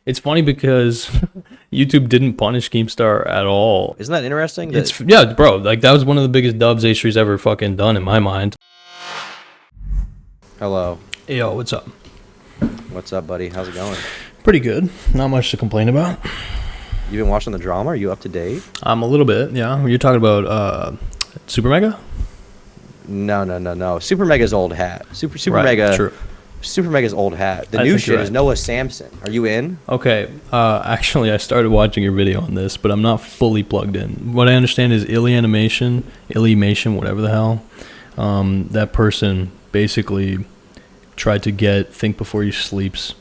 It's funny because YouTube didn't punish Keemstar at all. Isn't that interesting? Yeah, bro. Like that was one of the biggest dubs H3's ever fucking done in my mind. Hello. Yo, what's up? What's up, buddy? How's it going? Pretty good. Not much to complain about. You been watching the drama? Are you up to date? I'm a little bit. Yeah. You're talking about Super Mega? No. Super Mega's old hat. Super Right, Mega. true. Super Mega's old hat. The I new think shit you're is right. Noah Samson. Are you in? Okay, actually, I started watching your video on this, but I'm not fully plugged in. What I understand is Illymation, whatever the hell, that person basically tried to get Think Before You Sleep's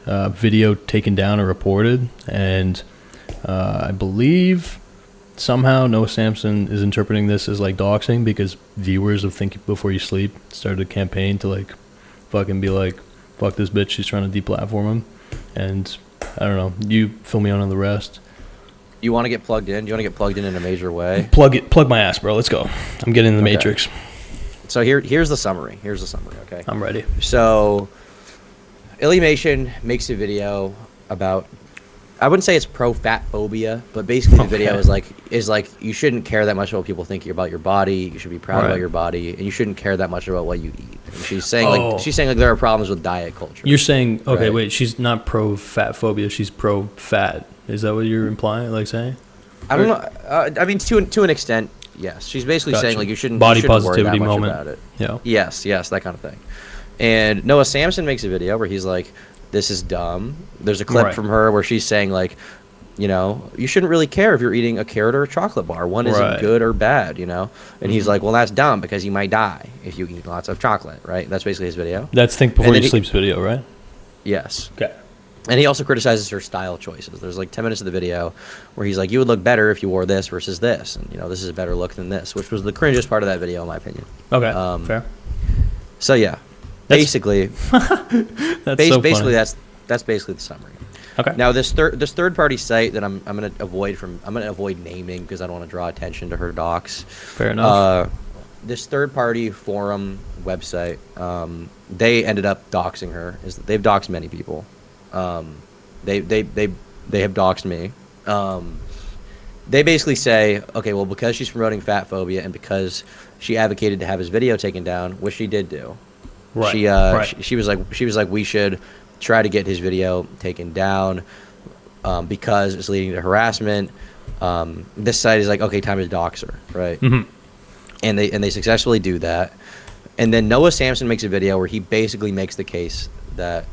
video taken down or reported, and I believe somehow Noah Samson is interpreting this as like doxing because viewers of Think Before You Sleep started a campaign to like fucking be like, fuck this bitch, she's trying to deplatform him. And I don't know, you fill me on the rest. You want to get plugged in? Do you want to get plugged in a major way? Plug my ass, bro. Let's go. I'm getting in the Matrix. So here's the summary. Okay. I'm ready. So Illymation makes a video about, I wouldn't say it's pro-fat phobia, but basically the video is like you shouldn't care that much about what people think about your body. You should be proud about your body, and you shouldn't care that much about what you eat. And she's saying like there are problems with diet culture. You're saying right? Wait, she's not pro-fat phobia, she's pro-fat. Is that what you're implying, like saying? I don't know. I mean, to an extent, yes. She's basically saying like you shouldn't body worry positivity that much moment about it. Yeah. Yes, that kind of thing. And Noah Samson makes a video where he's like, "This is dumb." There's a clip from her where she's saying like, you know, you shouldn't really care if you're eating a carrot or a chocolate bar. One isn't good or bad, you know? And he's like, well, that's dumb because you might die if you eat lots of chocolate, right? That's basically his video. That's Think Before You Sleep's video, right? Yes. Okay. And he also criticizes her style choices. There's like 10 minutes of the video where he's like, you would look better if you wore this versus this. And, you know, this is a better look than this, which was the cringiest part of that video, in my opinion. Okay, fair. So, yeah. Basically, that's basically that's basically the summary. Okay. Now this third party site that I'm gonna avoid naming because I don't want to draw attention to her docs. Fair enough. This third party forum website, they ended up doxing her. They've doxed many people. They have doxed me. They basically say, okay, well, because she's promoting fat phobia and because she advocated to have his video taken down, which she did do. Right. She was like we should try to get his video taken down because it's leading to harassment. This site is like, okay, time to dox her, right? Mm-hmm. And they successfully do that. And then Noah Samson makes a video where he basically makes the case that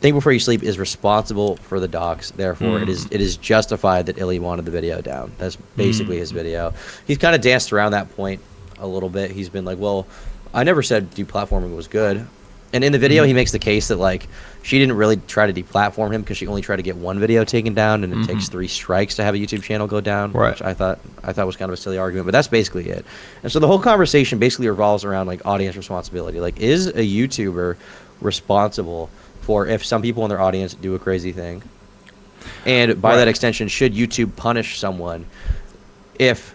Think Before You Sleep is responsible for the dox. Therefore, it is justified that Illy wanted the video down. That's basically his video. He's kind of danced around that point a little bit. He's been like, well, I never said deplatforming was good. And in the video, he makes the case that like she didn't really try to deplatform him because she only tried to get one video taken down, and it takes 3 strikes to have a YouTube channel go down. Right. Which I thought was kind of a silly argument, but that's basically it. And so the whole conversation basically revolves around like audience responsibility. Like, is a YouTuber responsible for if some people in their audience do a crazy thing? And by that extension, should YouTube punish someone if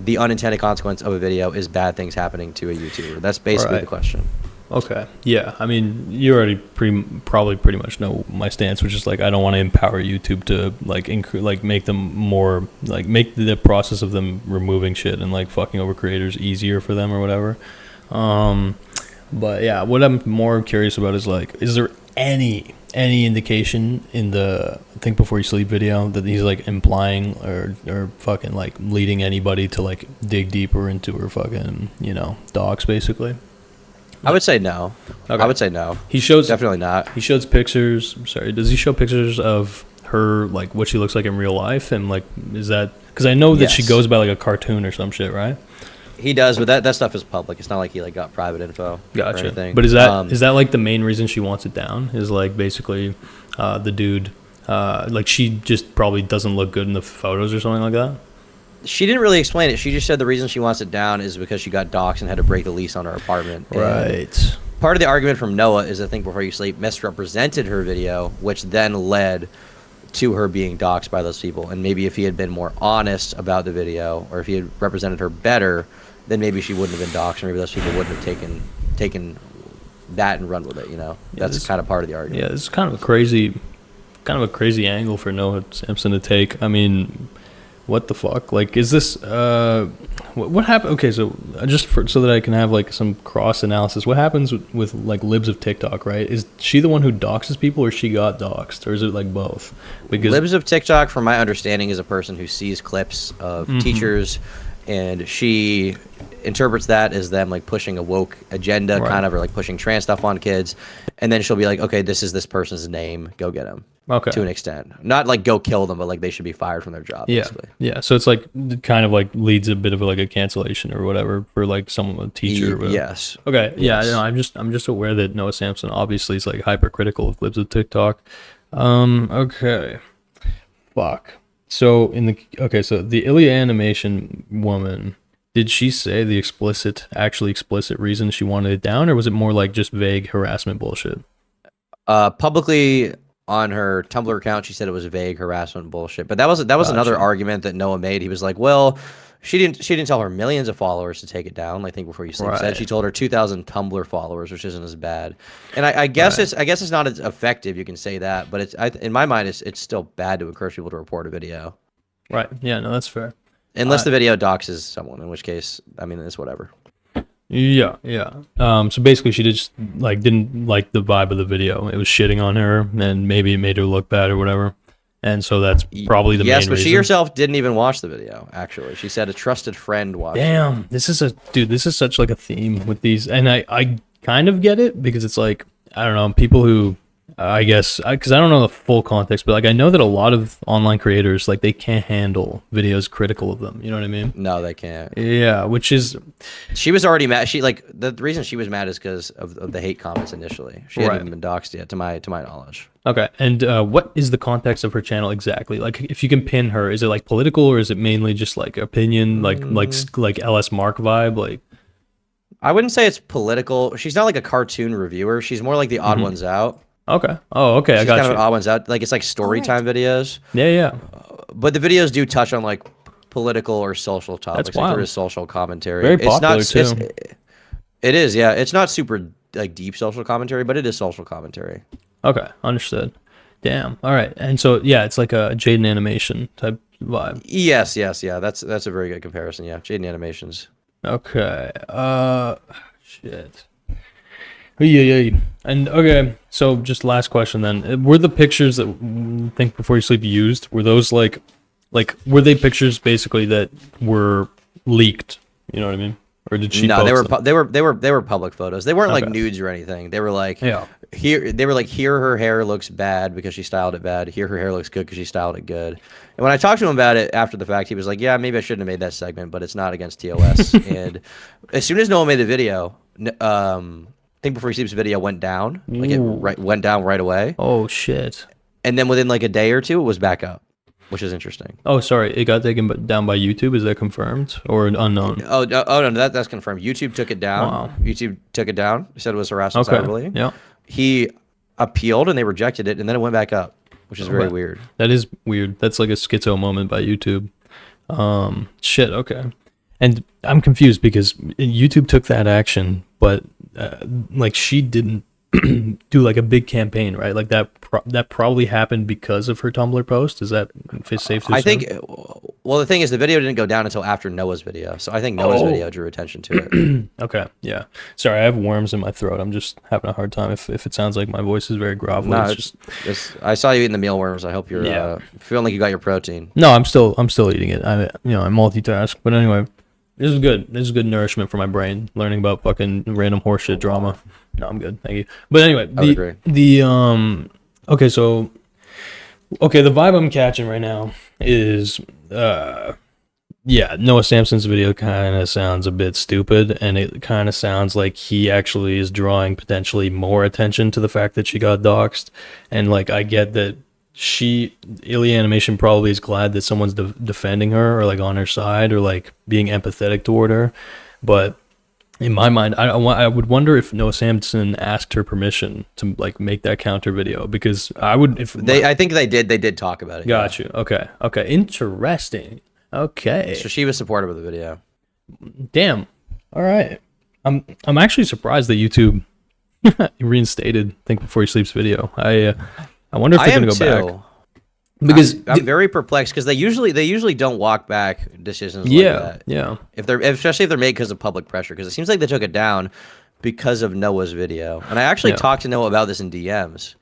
the unintended consequence of a video is bad things happening to a YouTuber? That's basically the question. Okay. Yeah. I mean, you already probably pretty much know my stance, which is like I don't want to empower YouTube to like make them more like make the process of them removing shit and like fucking over creators easier for them or whatever. But yeah, what I'm more curious about is like, is there any indication in the Think Before You Sleep video that he's like implying or fucking like leading anybody to like dig deeper into her fucking, you know, docs basically? I would say no. Okay. I would say no. He shows definitely not. He shows pictures. Sorry, does he show pictures of her like what she looks like in real life? And like, is that because I know that she goes by like a cartoon or some shit, right? He does, but that stuff is public. It's not like he like got private info. Gotcha. Or anything. But is that like the main reason she wants it down? Is like basically the dude like she just probably doesn't look good in the photos or something like that? She didn't really explain it. She just said the reason she wants it down is because she got doxxed and had to break the lease on her apartment. Right. And part of the argument from Noah is that Think Before You Sleep misrepresented her video, which then led to her being doxxed by those people. And maybe if he had been more honest about the video, or if he had represented her better, then maybe she wouldn't have been doxxed, or maybe those people wouldn't have taken that and run with it, you know? That's kind of part of the argument. Yeah, it's kind of a crazy kind of a crazy angle for Noah Sampson to take. I mean, what the fuck? Like, is this what happened? Okay, so so that I can have like some cross analysis. What happens with like libs of TikTok? Right? Is she the one who doxes people, or she got doxed, or is it like both? Because libs of TikTok, from my understanding, is a person who sees clips of teachers, and she interprets that as them like pushing a woke agenda, kind of, or like pushing trans stuff on kids, and then she'll be like, okay, this is this person's name, go get him. Okay. To an extent, not like go kill them, but like they should be fired from their job. Yeah, basically. Yeah. So it's like kind of like leads a bit of like a cancellation or whatever for like someone, a teacher. Or whatever. Yes. Okay. Yes. Yeah. No, I'm just aware that Noah Sampson obviously is like hypercritical of libs of TikTok. Okay. Fuck. So so the Ilya animation woman, did she say the actually explicit reason she wanted it down, or was it more like just vague harassment bullshit? Publicly on her Tumblr account, she said it was vague harassment bullshit. But that was another argument that Noah made. He was like, well, she didn't tell her millions of followers to take it down. I think Before You Sleep said she told her 2,000 Tumblr followers, which isn't as bad. And I guess it's not as effective. You can say that, but in my mind, it's still bad to encourage people to report a video. Right. Yeah. No, that's fair. Unless the video doxes someone, in which case, I mean, it's whatever. Yeah. So basically, she just like didn't like the vibe of the video. It was shitting on her, and maybe it made her look bad or whatever. And so that's probably the main reason. Yes, but she herself didn't even watch the video. Actually, she said a trusted friend watched. Damn, this is such like a theme with these, and I kind of get it, because it's like, I don't know, people who I guess, because I don't know the full context, but like I know that a lot of online creators, like, they can't handle videos critical of them. You know what I mean? No, they can't. Yeah, which is, she was already mad. She like the reason she was mad is because of the hate comments initially. She hadn't even been doxxed yet, to my knowledge. Okay, and what is the context of her channel exactly? Like, if you can pin her, is it like political, or is it mainly just like opinion, like LS Mark vibe, like? I wouldn't say it's political. She's not like a cartoon reviewer. She's more like the Odd Ones Out. Okay. Oh, okay. She's I got kind you. of Odd Ones Out. Like, it's like story time videos. Yeah. But the videos do touch on like political or social topics. That's wild. Like, there is social commentary. Very popular too. It is, yeah. It's not super like deep social commentary, but it is social commentary. Okay, understood. Damn. All right. And so yeah, it's like a Jaden Animation type vibe. Yes, yeah. That's a very good comparison. Yeah, Jaden Animations. Okay. Shit. Yeah. And okay, so just last question then. Were the pictures that Think Before You Sleep used, were those like were they pictures basically that were leaked? You know what I mean? Or did she? No, post they were public photos. They weren't like nudes or anything. They were like, here her hair looks bad because she styled it bad. Here her hair looks good because she styled it good. And when I talked to him about it after the fact, he was like, yeah, maybe I shouldn't have made that segment, but it's not against TOS. And as soon as Noah made the video, Think Before You Sleep's video went down. Like, it went down right away. Oh shit! And then within like a day or two, it was back up, which is interesting. Oh, sorry, it got taken down by YouTube. Is that confirmed or unknown? Oh no, that's confirmed. YouTube took it down. Wow. YouTube took it down. He said it was harassment, cyberbullying. Yeah. He appealed and they rejected it, and then it went back up, which is very weird. That is weird. That's like a schizo moment by YouTube. Shit. Okay. And I'm confused because YouTube took that action, but like she didn't do like a big campaign, right? Like that probably happened because of her Tumblr post. Is that safe to assume? I think. Well, the thing is, the video didn't go down until after Noah's video, so I think Noah's video drew attention to it. Okay, yeah. Sorry, I have worms in my throat. I'm just having a hard time. If it sounds like my voice is very grovelly, No, I saw you eating the mealworms. I hope you're feeling like you got your protein. No, I'm still eating it. I multitask. But anyway, this is good. This is good nourishment for my brain. Learning about fucking random horseshit drama. No, I'm good. Thank you. But anyway, the vibe I'm catching right now is Noah Sampson's video kind of sounds a bit stupid, and it kind of sounds like he actually is drawing potentially more attention to the fact that she got doxxed. And like, I get that Ilya Animation probably is glad that someone's defending her or like on her side or like being empathetic toward her, but in my mind, I would wonder if Noah Sampson asked her permission to like make that counter video, because I would I think they did talk about it. Got you. Okay. Interesting. Okay. So she was supportive of the video. Damn. All right. I'm actually surprised that YouTube reinstated Think Before You Sleep's video. I wonder if I they're am gonna go too. back because I'm very perplexed because they usually don't walk back decisions like yeah, that. yeah, Especially if they're made because of public pressure, because it seems like they took it down because of Noah's video. And I actually yeah. talked to Noah about this in DMs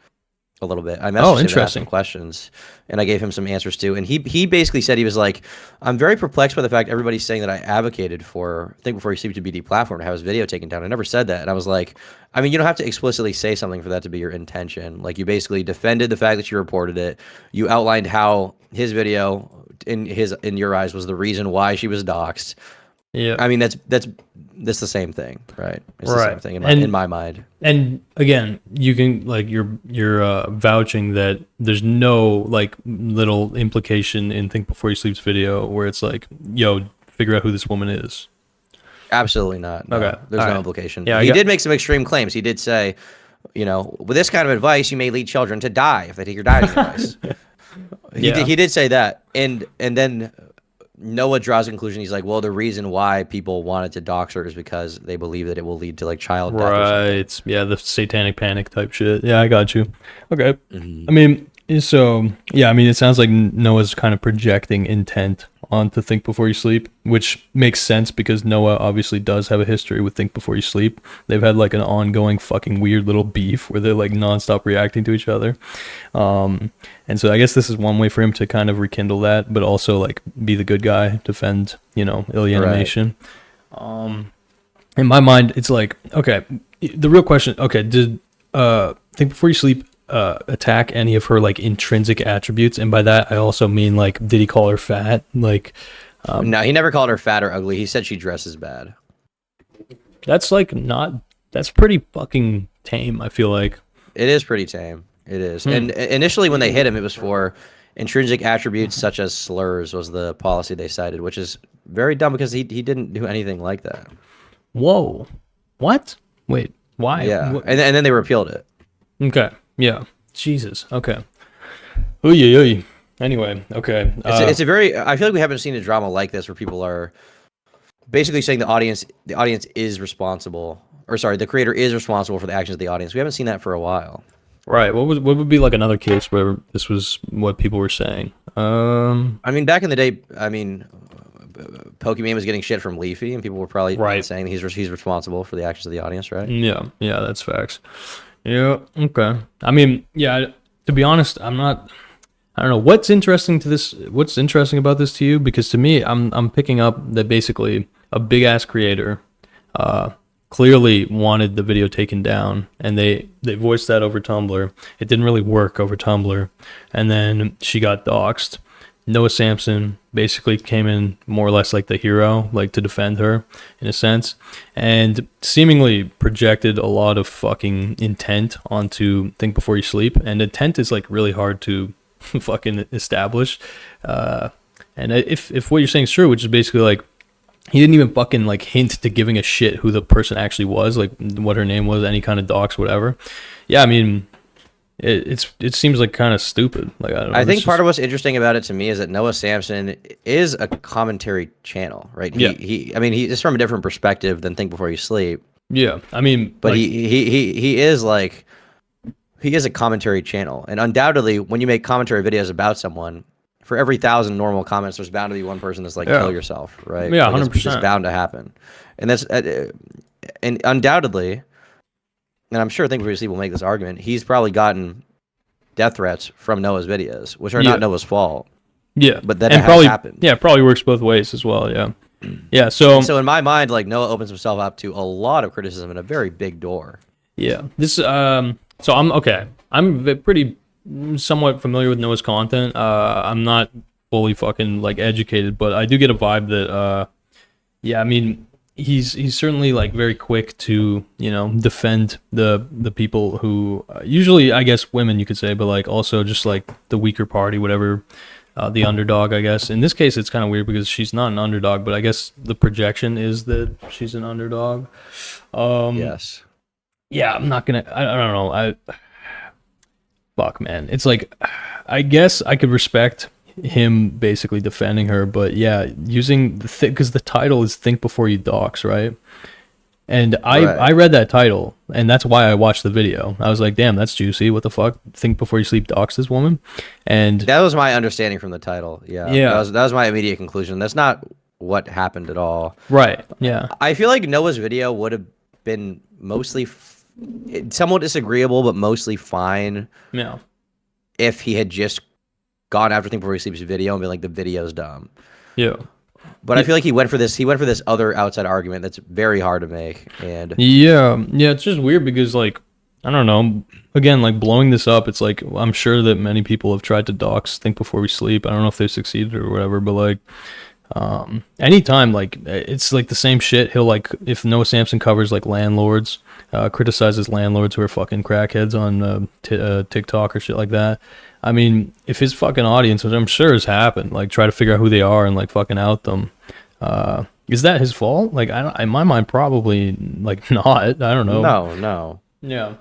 a little bit. I Oh, messaged him and asked him interesting. questions, and I gave him some answers too. And he basically said, he was like, "I'm very perplexed by the fact everybody's saying that I advocated for Think Before You Sleep to be deplatformed, to have his video taken down. I never said that." And I was like, "I mean, you don't have to explicitly say something for that to be your intention. Like, you basically defended the fact that you reported it. You outlined how his video, in your eyes, was the reason why she was doxxed. Yeah. I mean, that's the same thing, right? It's the same Right. thing in my mind." And again, you can like you're vouching that there's no like little implication in Think Before You Sleep's video where it's like, yo, figure out who this woman is. Absolutely not. No. Okay. There's All no right. implication. Yeah, He did make some extreme claims. He did say, with this kind of advice, you may lead children to die if they take your dieting advice. Yeah. He did say that, and then Noah draws a conclusion. He's like, well, the reason why people wanted to dox her is because they believe that it will lead to like child death or something. Right. Yeah, the satanic panic type shit. Yeah, I got you. Okay. Mhm. I mean, so yeah, I mean, it sounds like Noah's kind of projecting intent onto Think Before You Sleep, which makes sense because Noah obviously does have a history with Think Before You Sleep. They've had like an ongoing fucking weird little beef where they're like nonstop reacting to each other. And so I guess this is one way for him to kind of rekindle that, but also like be the good guy, defend, Ilya Right. Animation. In my mind, it's like, okay, the real question, okay, did Think Before You Sleep attack any of her like intrinsic attributes? And by that, I also mean like, did he call her fat? Like, No, he never called her fat or ugly. He said she dresses bad. that's like not, that's pretty fucking tame, I feel like. It is pretty tame. It is. And initially, when they hit him, it was for intrinsic attributes such as slurs was the policy they cited, which is very dumb because he didn't do anything like that. Whoa. What? Wait, why? Yeah, and then they repealed it. Okay. Yeah. Jesus. Okay. Oy, oy. Anyway, okay. It's a very. I feel like we haven't seen a drama like this where people are basically saying the audience is responsible, or sorry, the creator is responsible for the actions of the audience. We haven't seen that for a while. Right. What would be like another case where this was what people were saying? I mean, back in the day, Pokemon was getting shit from Leafy, and people were probably Right. saying he's responsible for the actions of the audience, right? Yeah, that's facts. Yeah, okay. I mean, yeah, to be honest, I don't know what's interesting about this to you, because to me, I'm picking up that basically a big ass creator clearly wanted the video taken down, and they voiced that over Tumblr. It didn't really work over Tumblr, and then she got doxxed. Noah Samson basically came in more or less like the hero, like to defend her in a sense, and seemingly projected a lot of fucking intent onto Think Before You Sleep. And intent is like really hard to fucking establish. And if what you're saying is true, which is basically like he didn't even fucking like hint to giving a shit who the person actually was, like what her name was, any kind of docs, whatever. Yeah, I mean, it seems like kind of stupid. Like I don't know. I think part of what's interesting about it to me is that Noah Samson is a commentary channel, right? Yeah. I mean, he's from a different perspective than Think Before You Sleep. Yeah, I mean, But like, he is like, he is a commentary channel, and undoubtedly, when you make commentary videos about someone, for every 1,000 normal comments, there's bound to be one person that's like, Yeah. kill yourself, right? Yeah, Like, 100%. it's bound to happen, and that's and undoubtedly, and I'm sure Think Before You Sleep will make this argument. He's probably gotten death threats from Noah's videos, which are Yeah. not Noah's fault. yeah, But that and has probably happened. Yeah, it probably works both ways as well. Yeah, yeah. So So in my mind, like, Noah opens himself up to a lot of criticism and a very big door. yeah, this so I'm okay. I'm pretty somewhat familiar with Noah's content. I'm not fully fucking like educated, but I do get a vibe that yeah, I mean, he's certainly like very quick to defend the people who usually, I guess, women, you could say, but like also just like the weaker party, whatever, the underdog, I guess. In this case, it's kind of weird because she's not an underdog, but I guess the projection is that she's an underdog. Yes. Yeah, I'm not gonna. I don't know. Fuck, man. It's like, I guess I could respect him basically defending her, but yeah, using because the title is "Think Before You Dox," right? And I read that title, and that's why I watched the video. I was like, damn, that's juicy. What the fuck? Think before you sleep dox this woman. And that was my understanding from the title. Yeah. That was my immediate conclusion. That's not what happened at all. Right. Yeah. I feel like Noah's video would have been mostly somewhat disagreeable, but mostly fine. Yeah. If he had just gone after Think Before He Sleeps video and been like, the video's dumb. Yeah. But I feel like he went for this other outside argument that's very hard to make. And yeah, it's just weird because, like, I don't know. Again, like, blowing this up, it's like, I'm sure that many people have tried to dox Think Before We Sleep. I don't know if they've succeeded or whatever, but like, anytime, like, it's like the same shit. He'll, like, if Noah Samson covers like landlords, criticizes landlords who are fucking crackheads on TikTok or shit like that. I mean, if his fucking audience, which I'm sure has happened, like, try to figure out who they are and like fucking out them, is that his fault? Like, in my mind, probably like not. I don't know. No. Yeah.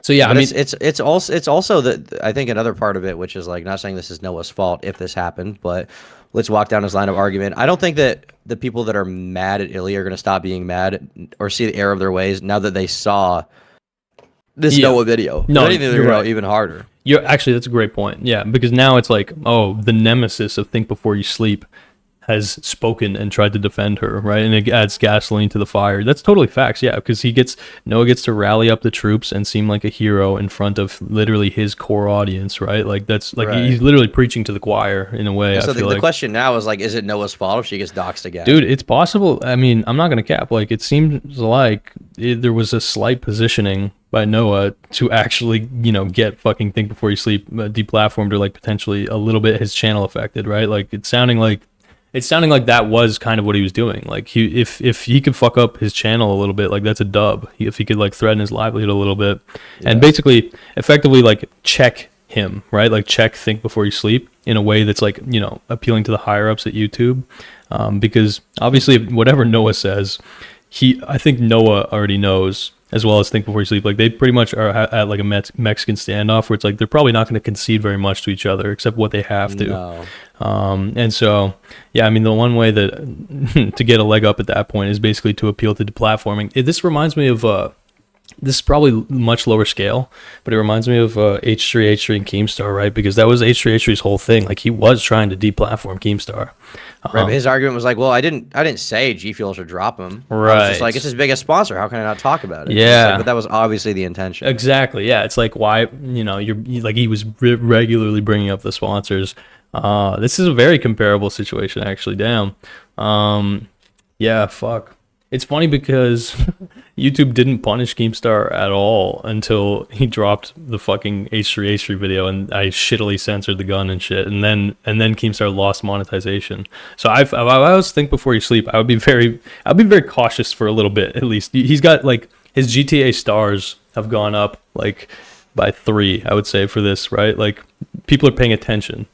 So yeah, but I mean, it's also that I think another part of it, which is like, not saying this is Noah's fault if this happened, but let's walk down his line of argument. I don't think that the people that are mad at Ilya are going to stop being mad or see the error of their ways now that they saw this Noah video. No, anything, they're right. Even harder. You're actually, that's a great point. Yeah, because now it's like, oh, the nemesis of Think Before You Sleep has spoken and tried to defend her, right? And it adds gasoline to the fire. That's totally facts, yeah, because Noah gets to rally up the troops and seem like a hero in front of literally his core audience, right? Like, that's like, right. He's literally preaching to the choir in a way. And so the question now is like, is it Noah's fault if she gets doxxed again? Dude, it's possible. I mean, I'm not gonna cap. Like, it seems like there was a slight positioning by Noah to actually, get fucking Think Before You Sleep deplatformed, or like potentially a little bit his channel affected, right? Like, it's sounding like that was kind of what he was doing. Like, if he could fuck up his channel a little bit, like, that's a dub. If he could like threaten his livelihood a little bit, and basically effectively like check him, right? Like, check Think Before You Sleep in a way that's like, appealing to the higher ups at YouTube, because obviously whatever Noah says, I think Noah already knows, as well as Think Before You Sleep. Like, they pretty much are at like a Mexican standoff where it's like they're probably not going to concede very much to each other except what they have to. No. And so, yeah, I mean, the one way that to get a leg up at that point is basically to appeal to deplatforming. This reminds me of this is probably much lower scale, but it reminds me of H3 and Keemstar, right? Because that was H3's whole thing. Like, he was trying to deplatform Keemstar. Right, but his argument was like, well, I didn't say G Fuel should drop him. Right. I was just like, it's his biggest sponsor. How can I not talk about it? Yeah. Like, but that was obviously the intention. Exactly. Yeah. It's like, why, you're like, he was regularly bringing up the sponsors. This is a very comparable situation, actually. Damn. Yeah, fuck. It's funny because YouTube didn't punish Keemstar at all until he dropped the fucking H3 video, and I shittily censored the gun and shit, and then Keemstar lost monetization. So I always Think Before You Sleep, I'd be very cautious for a little bit at least. He's got like his GTA stars have gone up like by 3, I would say, for this, right? Like, people are paying attention.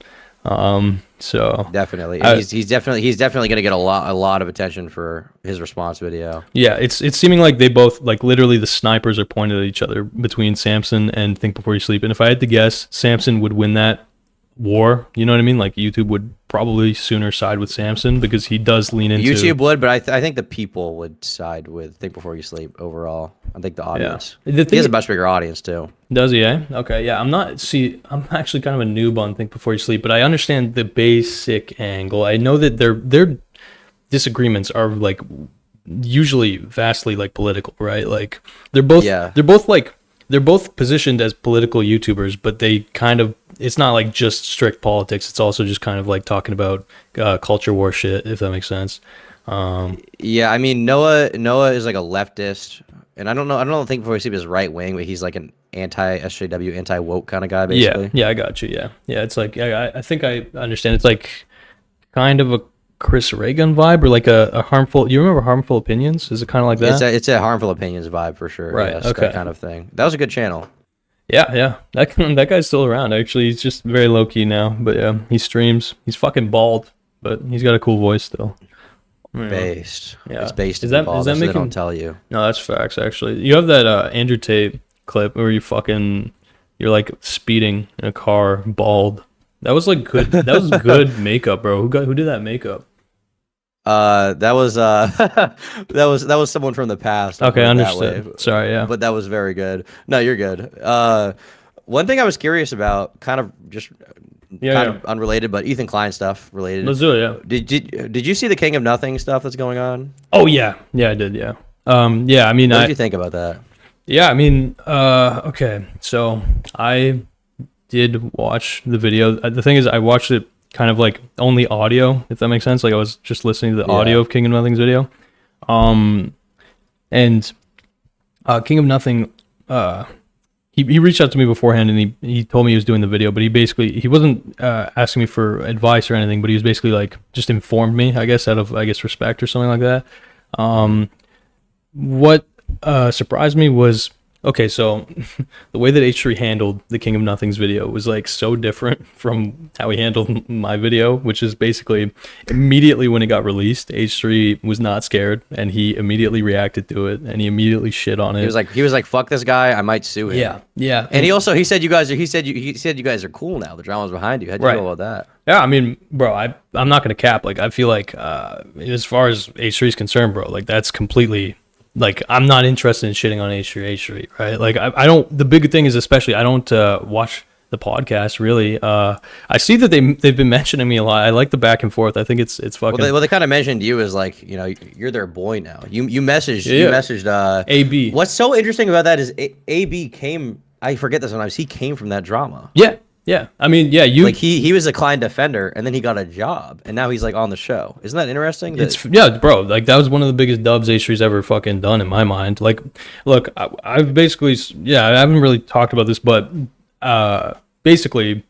So definitely, he's definitely going to get a lot of attention for his response video. Yeah, it's seeming like they both, like, literally the snipers are pointed at each other between Samson and Think Before You Sleep. And if I had to guess, Samson would win that war. You know what I mean? Like, YouTube would probably sooner side with Samson because he does lean into YouTube would, but I think the people would side with Think Before You Sleep overall. I think the audience. Yeah. He has a much bigger audience too. Does he? Okay, yeah. I'm actually kind of a noob on Think Before You Sleep, but I understand the basic angle. I know that their disagreements are like usually vastly like political, right? Like, they're both positioned as political YouTubers, but they kind of, it's not like just strict politics. It's also just kind of like talking about culture war shit, if that makes sense. Yeah, I mean, Noah is like a leftist, and I don't think Before You Sleep is right wing, but he's like an anti-SJW, anti-woke kind of guy, basically. Yeah, I got you. Yeah, it's like, I think I understand. It's like kind of a Chris Reagan vibe, or like a harmful. You remember Harmful Opinions? Is it kind of like that? It's a Harmful Opinions vibe for sure. Right. Yes, okay. That kind of thing. That was a good channel. Yeah. That guy's still around. Actually, he's just very low key now. But yeah, he streams. He's fucking bald, but he's got a cool voice still. Based. Yeah. It's based. Is that making? They don't tell you. No, that's facts. Actually, you have that Andrew Tate clip where you're like speeding in a car, bald. That was like good. That was good makeup, bro. Who did that makeup? That was that was someone from the past. I'll Okay, put it that way. understood. Sorry, yeah. But that was very good. No, you're good. One thing I was curious about, kind of just Yeah, kind yeah. of unrelated, but Ethan Klein stuff related. Let's do it, yeah. Did you see the King of Nothing stuff that's going on? Oh yeah. Yeah, I did, yeah. Yeah, I mean What did you think about that? yeah, I mean, okay. So I did watch the video. The thing is I watched it kind of like only audio, if that makes sense. Like I was just listening to the audio Yeah. of King of Nothing's video. And King of Nothing, he reached out to me beforehand and he told me he was doing the video, but he wasn't asking me for advice or anything, but he was basically like just informed me, I guess, out of respect or something like that. What surprised me was, okay, so the way that H3 handled the King of Nothing's video was like so different from how he handled my video, which is basically immediately when it got released, H3 was not scared and he immediately reacted to it and he immediately shit on it. He was like, fuck this guy, I might sue him. Yeah, yeah. And he said you guys are cool now. The drama's behind you. How'd you Right. feel about that? Yeah, I mean, bro, I'm not gonna cap. Like, I feel like as far as H3 is concerned, bro, like that's completely like I'm not interested in shitting on H3, right? Like, I don't. The big thing is especially I don't watch the podcast really. I see that they've been mentioning me a lot. I like the back and forth. I think it's fucking. Well, they kind of mentioned you as like, you know, you're their boy now. You messaged AB. What's so interesting about that is AB came. I forget this sometimes. He came from that drama. Yeah, yeah. I mean, yeah. You Like he was a Klein defender, and then he got a job, and now he's like on the show. Isn't that interesting? It's yeah, bro. Like that was one of the biggest dubs H3's ever fucking done in my mind. Like, look, I've basically, yeah, I haven't really talked about this, but basically,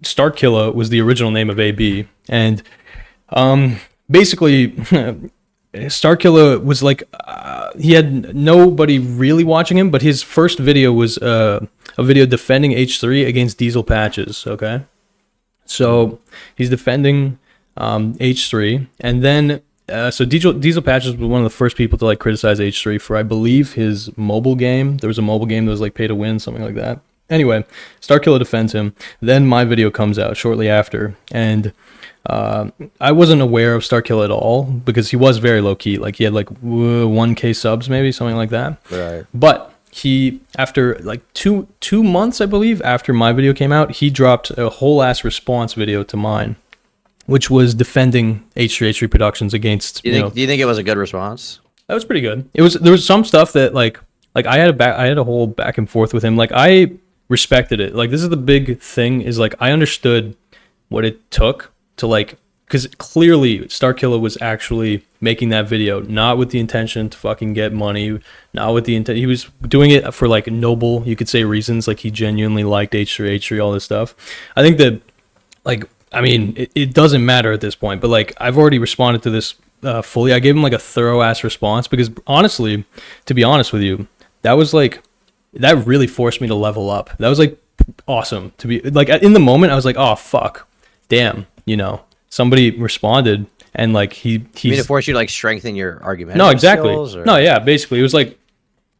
Starkilla was the original name of AB, and basically, Starkilla was like he had nobody really watching him, but his first video was a video defending H3 against Diesel Patches. Okay, so he's defending H3, and then so Diesel Patches was one of the first people to like criticize H3 for, I believe, his mobile game. There was a mobile game that was like pay to win, something like that. Anyway, Starkilla defends him. Then my video comes out shortly after, and I wasn't aware of Starkilla at all because he was very low key. Like he had like 1K subs, maybe something like that. Right. But he, after like two months, I believe, after my video came out, he dropped a whole ass response video to mine, which was defending H3 Productions against. Do you think it was a good response? That was pretty good. There was some stuff that like I had a whole back and forth with him. Like I respected it. Like this is the big thing is like I understood what it took to like, because clearly Starkilla was actually making that video not with the intention to fucking get money, not with the intent. He was doing it for like noble, you could say, reasons. Like he genuinely liked H3, all this stuff. I think that like, I mean, it doesn't matter at this point, but like I've already responded to this fully. I gave him like a thorough ass response because honestly, to be honest with you, that was like, that really forced me to level up. That was like awesome to be like in the moment. I was like, oh fuck, damn, you know, somebody responded and like he's. You mean to force you to like strengthen your argument? No, exactly. No, yeah, basically it was like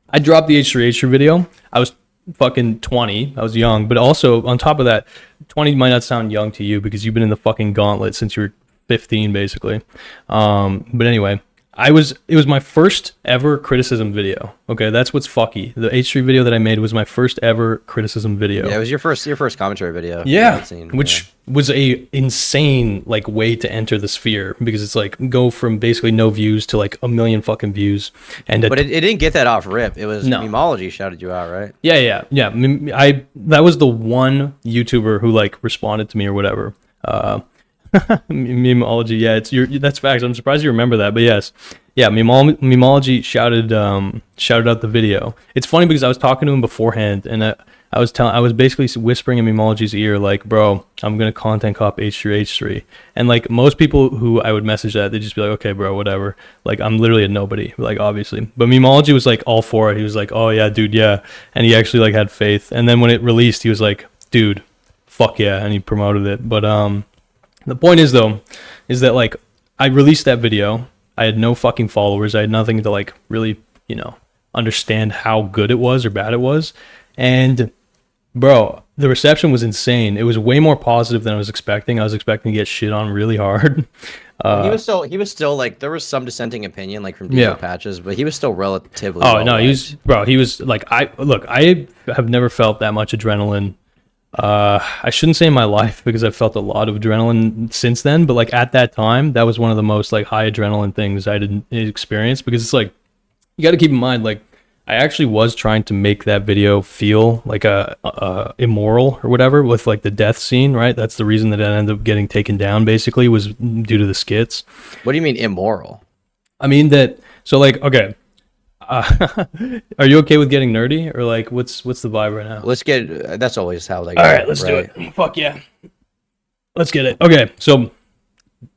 I dropped the H3 video. I was fucking 20. I was young, but also on top of that, 20 might not sound young to you because you've been in the fucking gauntlet since you were 15, basically. But anyway. It was my first ever criticism video. Okay, that's what's fucky. The H3 video that I made was my first ever criticism video. Yeah, it was your first commentary video. Yeah, which was a insane like way to enter the sphere because it's like go from basically no views to like 1 million fucking views. And but it didn't get that off rip. It was no. Memology shouted you out, right? Yeah. That was the one YouTuber who like responded to me or whatever. Memology, yeah, that's facts. I'm surprised you remember that, but yes, yeah, Memology shouted out the video. It's funny because I was talking to him beforehand, and I was basically whispering in Memology's ear, like, bro, I'm gonna content cop H3, and like most people who I would message that, they'd just be like, okay, bro, whatever. Like I'm literally a nobody, like obviously, but Memology was like all for it. He was like, oh yeah, dude, yeah, and he actually like had faith. And then when it released, he was like, dude, fuck yeah, and he promoted it. But the point is though, is that like I released that video. I had no fucking followers. I had nothing to like really, you know, understand how good it was or bad it was. And bro, the reception was insane. It was way more positive than I was expecting. I was expecting to get shit on really hard. Well, he was still like, there was some dissenting opinion like from Diesel Patches, but he was still relatively. Oh no, he was like, I have never felt that much adrenaline. I shouldn't say in my life, because I've felt a lot of adrenaline since then, but like at that time, that was one of the most like high adrenaline things I didn't experience, because it's like, you got to keep in mind, like, I actually was trying to make that video feel like a immoral or whatever, with like the death scene, right? That's the reason that it ended up getting taken down, basically, was due to the skits. What do you mean immoral? I mean that, so like, okay, are you okay with getting nerdy, or like what's the vibe right now? Let's get, that's always how they go. All right, let's do it. Fuck yeah, let's get it. Okay, so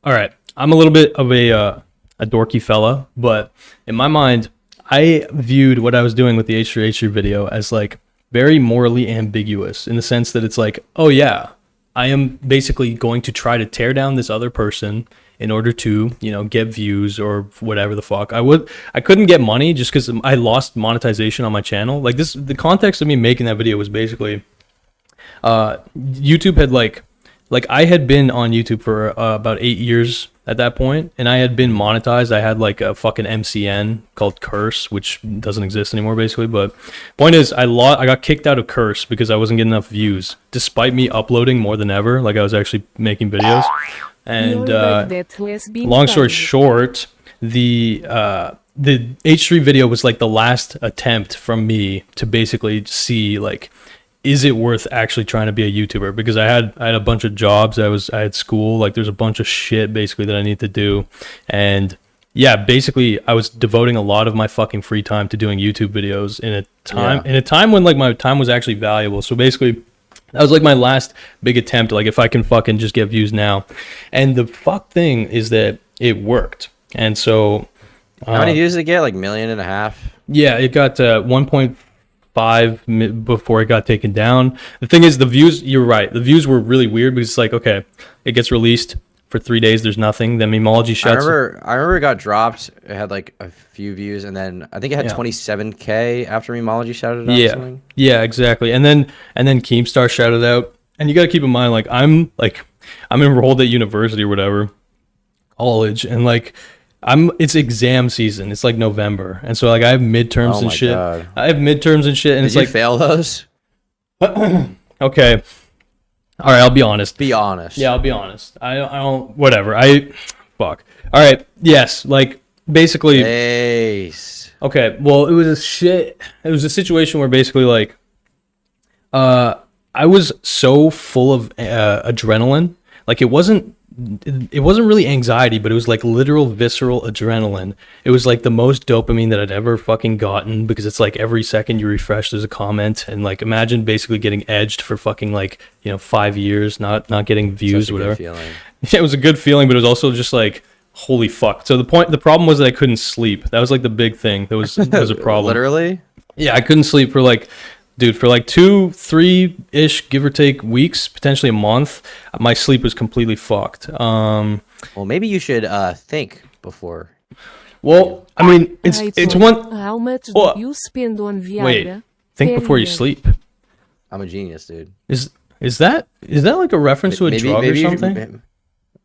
all right, I'm a little bit of a dorky fella, but in my mind, I viewed what I was doing with the H3H3 video as like very morally ambiguous, in the sense that it's like, oh yeah, I am basically going to try to tear down this other person in order to, you know, get views or whatever the fuck. I couldn't get money just because I lost monetization on my channel. Like this, the context of me making that video was basically, YouTube had like I had been on YouTube for about 8 years at that point, and I had been monetized. I had like a fucking MCN called Curse, which doesn't exist anymore, basically. But point is, I got kicked out of Curse because I wasn't getting enough views, despite me uploading more than ever. Like I was actually making videos. And long story short, the H3 video was like the last attempt from me to basically see like, is it worth actually trying to be a YouTuber? Because I had a bunch of jobs, I had school, like there's a bunch of shit basically that I need to do. And yeah, basically I was devoting a lot of my fucking free time to doing YouTube videos in a time when like my time was actually valuable. So basically that was like my last big attempt, like if I can fucking just get views now. And the fuck thing is that it worked. And so how many views did it get? Like 1.5 million? Yeah, it got 1.5 before it got taken down. The thing is, the views, you're right, the views were really weird, because it's like, okay, it gets released for 3 days, there's nothing, then Memology shuts. I remember it got dropped, it had like a few views, and then I think it had 27K after Memology shouted out. Yeah, something. Yeah, exactly. And then Keemstar shouted out. And you got to keep in mind, like I'm enrolled at university or whatever, college, and like it's exam season. It's like November, and so like I have midterms and shit. God. I have midterms and shit, and it's like, fail those? Okay. All right, I'll be honest. Be honest. Yeah, I'll be honest. I don't. Whatever. Fuck. All right. Yes. Like basically. Ace. Okay. Well, it was a shit. It was a situation where basically like, I was so full of adrenaline. Like it wasn't really anxiety, but it was like literal visceral adrenaline. It was like the most dopamine that I'd ever fucking gotten, because it's like every second you refresh, there's a comment, and like imagine basically getting edged for fucking like, 5 years, not getting views, such a whatever. Good feeling. Yeah, it was a good feeling, but it was also just like, holy fuck. So the problem was that I couldn't sleep. That was like the big thing. That was a problem. Literally? Yeah, I couldn't sleep for like, dude, for like 2-3-ish, give or take, weeks, potentially a month, my sleep was completely fucked. Well, maybe you should think before. Well, I mean, it's one. How much do you spend on Viagra? Wait, think before you sleep. I'm a genius, dude. Is that like a reference to a drug or something?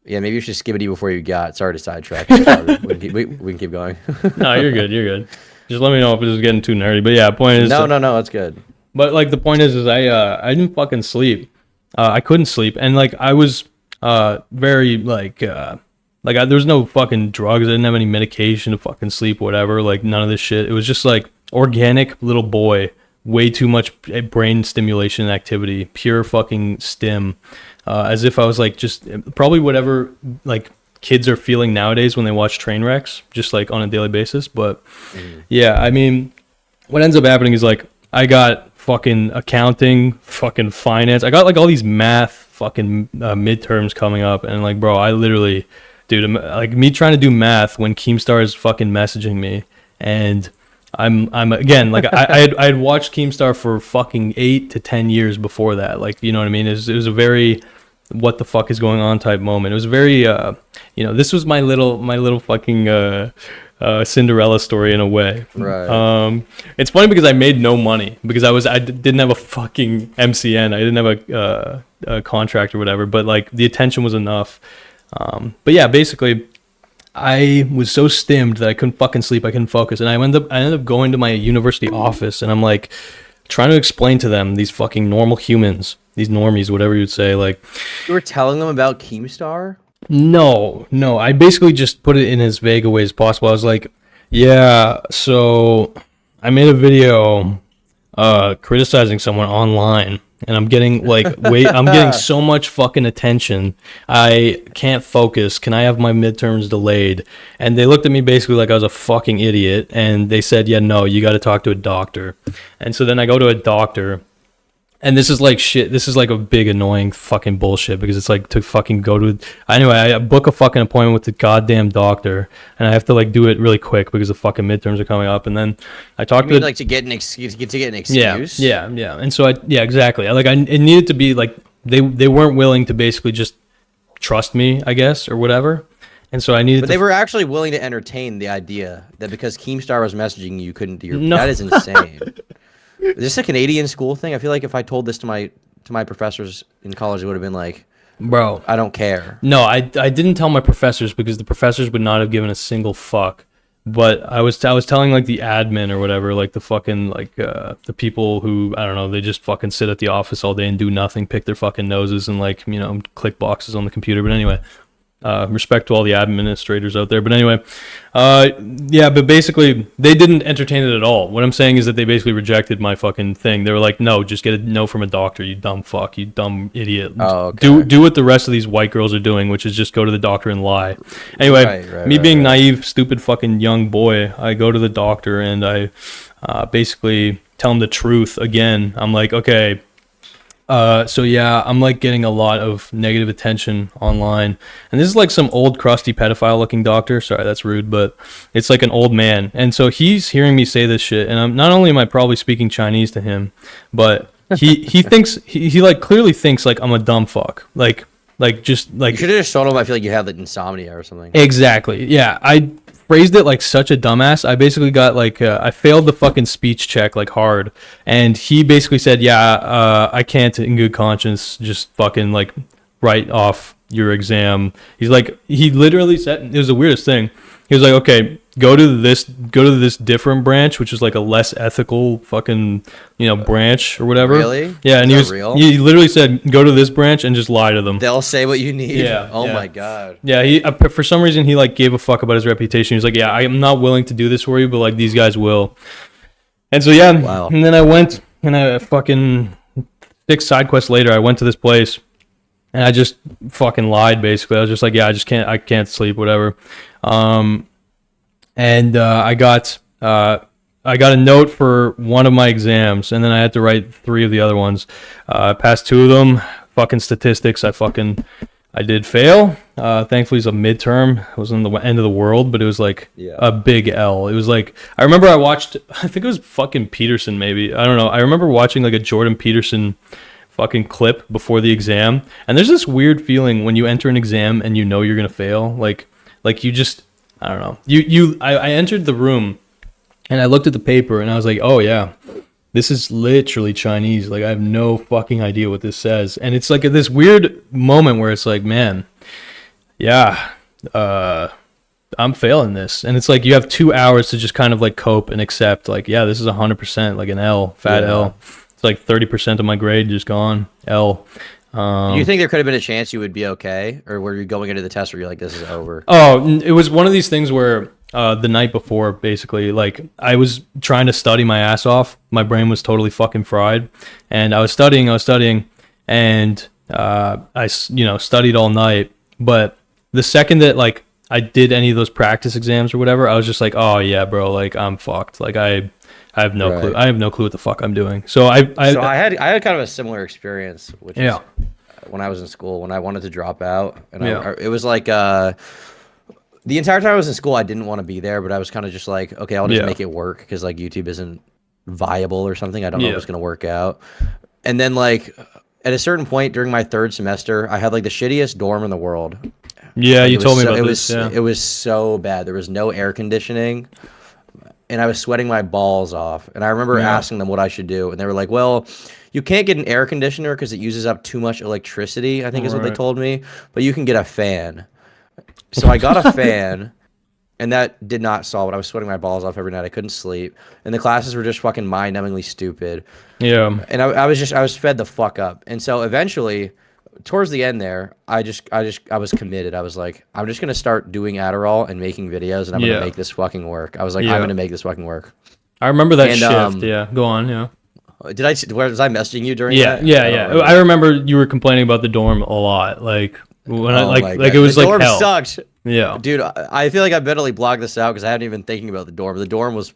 Yeah, maybe you should skibbity before you got. Sorry to sidetrack. we can keep going. No, you're good. Just let me know if this is getting too nerdy. But yeah, point is. No, it's good. But like the point is I didn't fucking sleep. I couldn't sleep, and like I was very like there was no fucking drugs. I didn't have any medication to fucking sleep, whatever. Like none of this shit. It was just like organic little boy, way too much brain stimulation and activity, pure fucking stim, as if I was like just probably whatever like kids are feeling nowadays when they watch train wrecks, just like on a daily basis. But yeah, I mean, what ends up happening is like I got fucking accounting, fucking finance. I got like all these math fucking midterms coming up, and like, bro, I literally, dude, like me trying to do math when Keemstar is fucking messaging me, and I'm again like I had watched Keemstar for fucking 8 to 10 years before that. Like, you know what I mean? It was a very what the fuck is going on type moment. It was very this was my little fucking Cinderella story in a way. Right. It's funny because I made no money because didn't have a fucking MCN. I didn't have a contract or whatever, but like the attention was enough. But yeah, basically I was so stimmed that I couldn't fucking sleep. I couldn't focus. And I ended up going to my university office and I'm like trying to explain to them, these fucking normal humans, these normies, whatever you'd say, like, You were telling them about Keemstar? no, I basically just put it in as vague a way as possible. I was like, yeah, so I made a video criticizing someone online and I'm getting like I'm getting so much fucking attention. I can't focus. Can I have my midterms delayed? And they looked at me basically like I was a fucking idiot and they said, "Yeah, no, you got to talk to a doctor." And so then I go to a doctor. And this is like shit. This is like a big annoying fucking bullshit because it's like to fucking go to. Anyway, I book a fucking appointment with the goddamn doctor, and I have to like do it really quick because the fucking midterms are coming up. And then I talk to like to get an excuse. Yeah. And so exactly. Like it needed to be like they weren't willing to basically just trust me, I guess, or whatever. And so I needed. But they were actually willing to entertain the idea that because Keemstar was messaging you couldn't do your. No. That is insane. Is this a Canadian school thing? I feel like if I told this to my professors in college, it would have been like, bro, I don't care. No, I didn't tell my professors because the professors would not have given a single fuck. But I was telling like the admin or whatever, like the fucking like the people who I don't know, they just fucking sit at the office all day and do nothing, pick their fucking noses and like, you know, click boxes on the computer. But anyway, respect to all the administrators out there. But anyway, yeah, but basically they didn't entertain it at all. What I'm saying is that they basically rejected my fucking thing. They were like, no, just get a no from a doctor, you dumb fuck, you dumb idiot. Oh, okay. Do what the rest of these white girls are doing, which is just go to the doctor and lie. Anyway, me being naive, stupid fucking young boy, I go to the doctor and I basically tell him the truth again. I'm like, okay, so yeah, I'm like getting a lot of negative attention online, and this is like some old crusty pedophile looking doctor. Sorry, that's rude, but it's like an old man, and so he's hearing me say this shit, and I'm not only am I probably speaking Chinese to him, but he thinks he like clearly thinks like I'm a dumb fuck, like just like you should have just told him I feel like you have like insomnia or something. Exactly, yeah, I phrased it like such a dumbass. I basically got like I failed the fucking speech check like hard, and he basically said, yeah, I can't in good conscience just fucking like write off your exam. He's like, he literally said, it was the weirdest thing. He was like, okay, go to this different branch, which is like a less ethical fucking, you know, branch or whatever. Really? Yeah, and he literally said, go to this branch and just lie to them. They'll say what you need. Yeah. Oh my god. Yeah, he for some reason he like gave a fuck about his reputation. He was like, yeah, I'm not willing to do this for you, but like these guys will. And so yeah, wow. And then I went and I fucking 6 side quests later, I went to this place. And I just fucking lied, basically. I was just like, yeah, I can't sleep, whatever. And I got a note for one of my exams, and then I had to write 3 of the other ones. I passed 2 of them. Fucking statistics, I did fail. Thankfully, it's a midterm. It wasn't the end of the world, but it was like a big L. It was like, I remember I watched, I think it was fucking Peterson, maybe. I don't know. I remember watching like a Jordan Peterson fucking clip before the exam, and there's this weird feeling when you enter an exam and you know you're gonna fail, like you just, I don't know, I entered the room and I looked at the paper and I was like, oh yeah, this is literally Chinese, like I have no fucking idea what this says. And it's like this weird moment where it's like, man, yeah, I'm failing this. And it's like you have 2 hours to just kind of like cope and accept, like, yeah, this is 100% like an L, fat L. It's like 30% of my grade just gone. L. Do you think there could have been a chance you would be okay? Or were you going into the test where you're like, this is over? Oh, it was one of these things where the night before, basically, like I was trying to study my ass off. My brain was totally fucking fried. And I was studying, and I studied all night. But the second that like I did any of those practice exams or whatever, I was just like, oh yeah, bro, like I'm fucked. Like I have no clue. I have no clue what the fuck I'm doing. So I had kind of a similar experience, which is when I was in school, when I wanted to drop out, and it was like the entire time I was in school, I didn't want to be there, but I was kind of just like, okay, I'll just make it work because like YouTube isn't viable or something. I don't know if it's gonna work out. And then like at a certain point during my 3rd semester, I had like the shittiest dorm in the world. Yeah, Like, you told me about it this. Yeah. it was so bad. There was no air conditioning, and I was sweating my balls off. And I remember Yeah. asking them what I should do, and they were like, "Well, you can't get an air conditioner because it uses up too much electricity," I think is what they Right. told me. But you can get a fan. So I got a fan, and that did not solve it. I was sweating my balls off every night. I couldn't sleep, and the classes were just fucking mind-numbingly stupid. Yeah. And I was fed the fuck up. And so eventually, towards the end there, I was committed. I was like, I'm just gonna start doing Adderall and making videos, and I'm gonna Yeah. make this fucking work. I was like, I'm Yeah. gonna make this fucking work. I remember that And shift. Yeah. Go on. Yeah. was I messaging you during Yeah. that? Yeah. I don't Yeah. remember. I remember you were complaining about the dorm a lot. Like when I Oh my like god, it was the like dorm hell. sucked. Yeah. Dude, I feel like I better block this out because I hadn't even thinking about the dorm. The dorm was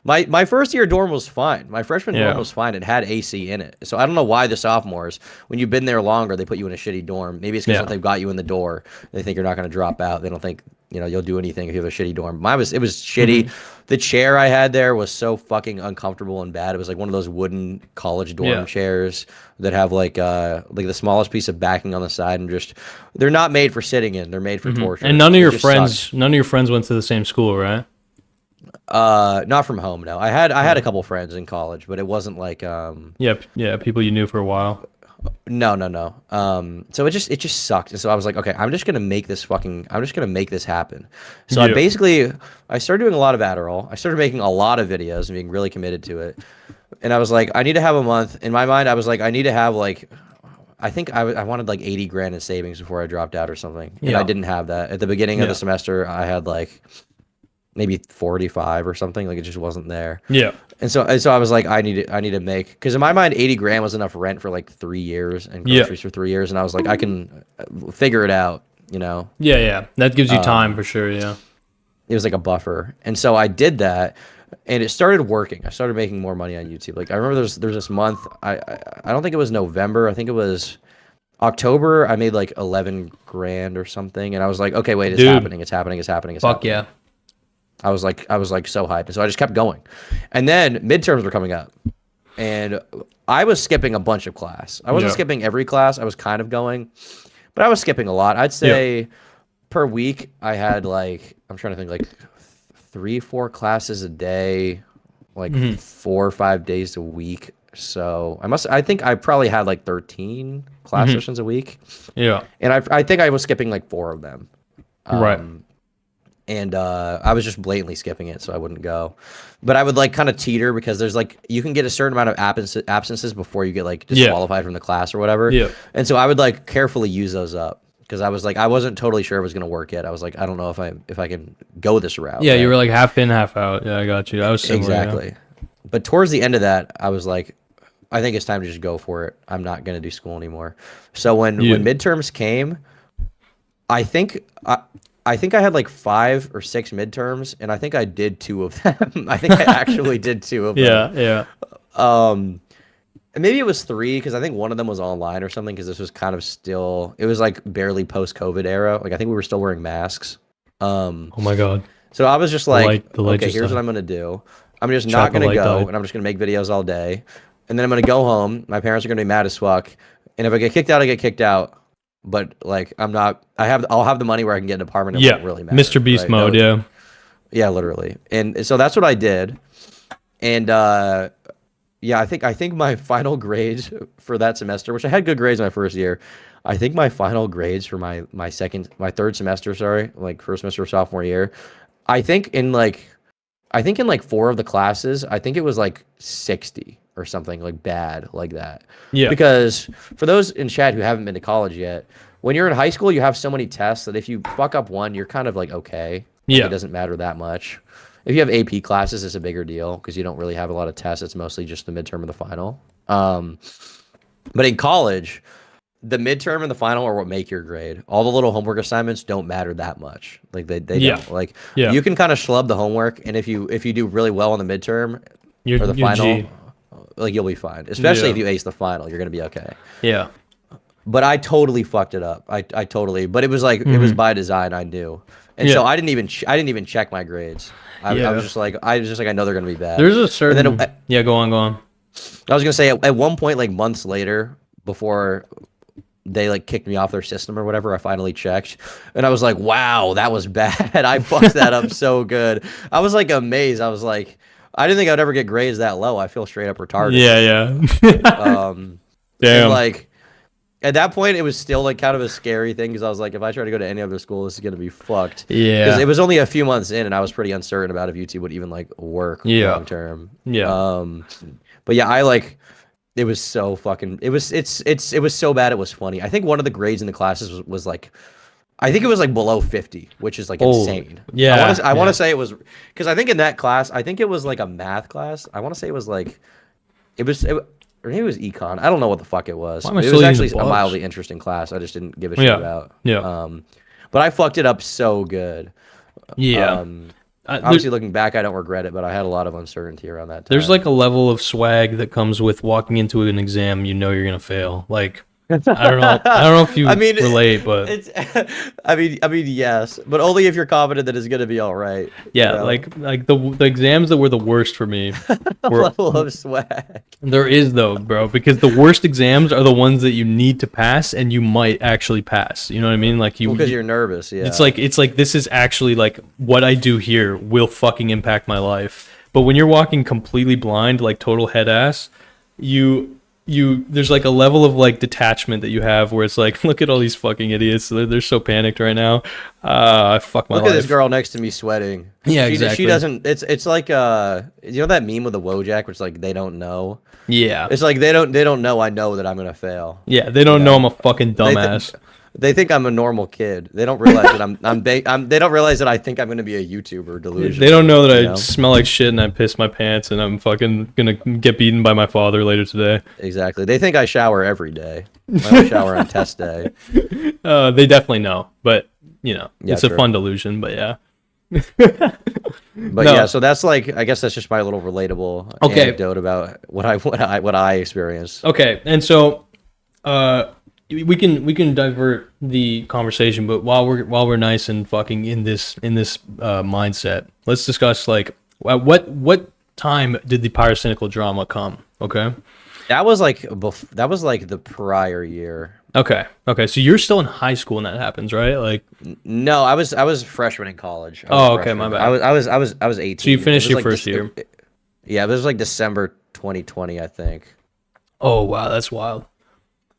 my first year dorm was fine. My freshman dorm Yeah. was fine. It had AC in it. So I don't know why the sophomores, when you've been there longer, they put you in a shitty dorm. Maybe it's because Yeah. they've got you in the door, they think you're not going to drop out. They don't think you'll do anything if you have a shitty dorm. It was shitty. The chair I had there was so fucking uncomfortable and bad. It was like one of those wooden college dorm Yeah. chairs that have like the smallest piece of backing on the side, and just they're not made for sitting in. They're made for torture. And none of It your just friends, sucked. none of your friends went to the same school, right? Not from home. No, I had a couple friends in college, but it wasn't like Yeah. Yeah. People you knew for a while. no. So it just sucked. And so I was like, okay, I'm just gonna make this happen. So Yeah. I started doing a lot of Adderall. I started making a lot of videos and being really committed to it. And I was like, I need to have a month. In my mind, I was like, I need to have like, I think I wanted like 80 grand in savings before I dropped out or something. And I Yeah. didn't have that. At the beginning of Yeah. the semester, I had like maybe 45 or something. Like it just wasn't there. Yeah. And so I was like, I need to make, because in my mind, 80 grand was enough rent for like 3 years and Yeah. groceries for 3 years. And I was like, I can figure it out, Yeah. Yeah. That gives you time for sure. Yeah. It was like a buffer. And so I did that, and it started working. I started making more money on YouTube. Like I remember there's this month, I don't think it was November. I think it was October. I made like 11 grand or something. And I was like, okay, wait, it's Dude. happening. It's happening. It's happening. It's Fuck happening. yeah. I was like so hyped. And so I just kept going. And then midterms were coming up, and I was skipping a bunch of class. I wasn't Yeah. skipping every class. I was kind of going, but I was skipping a lot. I'd say per week I had like, I'm trying to think, like 3-4 classes a day, like 4 or 5 days a week. So I think I probably had like 13 class sessions a week. Yeah. And I think I was skipping like 4 of them. Right. And I was just blatantly skipping it so I wouldn't go. But I would like kind of teeter, because there's like, you can get a certain amount of absences before you get like disqualified from the class or whatever. Yeah. And so I would like carefully use those up, because I was like, I wasn't totally sure it was going to work yet. I was like, I don't know if I can go this route. Yeah. right? You were like half in, half out. Yeah. I got you. I was similar, yeah. Exactly. But towards the end of that, I was like, I think it's time to just go for it. I'm not going to do school anymore. So when midterms came, I think I had like 5 or 6 midterms, and I think I did 2 of them. I think I actually did 2 of them. Yeah. And maybe it was 3, because I think one of them was online or something, because this was kind of still, it was like barely post-COVID era. Like I think we were still wearing masks. Oh my God. So I was just like, the light okay, just here's what died. I'm going to do. I'm just Shot not the going to light go, died. and I'm just going to make videos all day. And then I'm going to go home. My parents are going to be mad as fuck. And if I get kicked out, I get kicked out. But like, I'll have the money where I can get an apartment. It won't really matter. Mr. Beast right? mode. Yeah. Yeah, literally. And so that's what I did. And yeah, I think my final grades for that semester, which I had good grades my first year, I think my final grades for my third semester, like first semester of sophomore year, I think in like 4 of the classes, I think it was like 60 or something, like bad like that. Yeah. Because for those in chat who haven't been to college yet, when you're in high school, you have so many tests that if you fuck up one, you're kind of like, okay. Like, Yeah. it doesn't matter that much. If you have AP classes, it's a bigger deal because you don't really have a lot of tests. It's mostly just the midterm and the final. But in college, the midterm and the final are what make your grade. All the little homework assignments don't matter that much. Like they don't. Like you can kind of schlub the homework, and if you do really well on the midterm or the final, like you'll be fine. Especially if you ace the final, you're gonna be okay. Yeah. But I totally fucked it up. I totally. But it was like it was by design. I knew, and so I didn't even check my grades. I was just like I know they're gonna be bad. There's a certain. And then, go on. I was gonna say at one point, like months later, before they like kicked me off their system or whatever. I finally checked, and I was like, wow, that was bad. I fucked that up so good. I was like amazed. I was like, I didn't think I'd ever get grades that low. I feel straight up retarded. Yeah. Damn. And like at that point, it was still like kind of a scary thing because I was like, if I try to go to any other school, this is gonna be fucked. Yeah. Because it was only a few months in, and I was pretty uncertain about if YouTube would even like work long term. Yeah. But yeah, I like. It was so fucking. It was so bad. It was funny. I think one of the grades in the classes was like, I think it was like below 50, which is like insane. Yeah. I want to say it was because I think in that class, I think it was like a math class. I want to say it was like, or maybe it was econ. I don't know what the fuck it was. It was actually a mildly interesting class. I just didn't give a shit about. Yeah. But I fucked it up so good. Yeah. Obviously, looking back, I don't regret it, but I had a lot of uncertainty around that time. There's like a level of swag that comes with walking into an exam. You know you're gonna fail. Like, I don't know if you relate, but it's. I mean, yes, but only if you're confident that it's gonna be all right. Yeah, you know? like the exams that were the worst for me. Were, level of swag. There is though, bro, because the worst exams are the ones that you need to pass, and you might actually pass. You know what I mean? Like because you're nervous. Yeah. It's like this is actually like what I do here will fucking impact my life. But when you're walking completely blind, like total head ass, there's like a level of like detachment that you have where it's like, look at all these fucking idiots. They're so panicked right now. I fuck my life. Look at this girl next to me sweating. Yeah, exactly. She doesn't. It's like you know that meme with the Wojak, which like they don't know. Yeah. It's like they don't know. I know that I'm gonna fail. Yeah, they don't know I'm a fucking dumbass. They think I'm a normal kid. They don't realize that they don't realize that I think I'm gonna be a YouTuber delusion. They don't know that I smell like shit and I piss my pants and I'm fucking gonna get beaten by my father later today. Exactly. They think I shower every day. I only shower on test day. They definitely know, but you know, it's true. a fun delusion. But yeah. But yeah, so that's like, I guess that's just my little relatable anecdote about what I experienced. Okay, and so we can divert the conversation, but while we're nice and fucking in this mindset, let's discuss like what time did the pyrocynical drama come? Okay, that was like the prior year. Okay, so you're still in high school when that happens, right? Like, no, I was a freshman in college. Okay, my bad. I was 18. So you finished your first year. Yeah, it was like December 2020, I think. Oh wow, that's wild.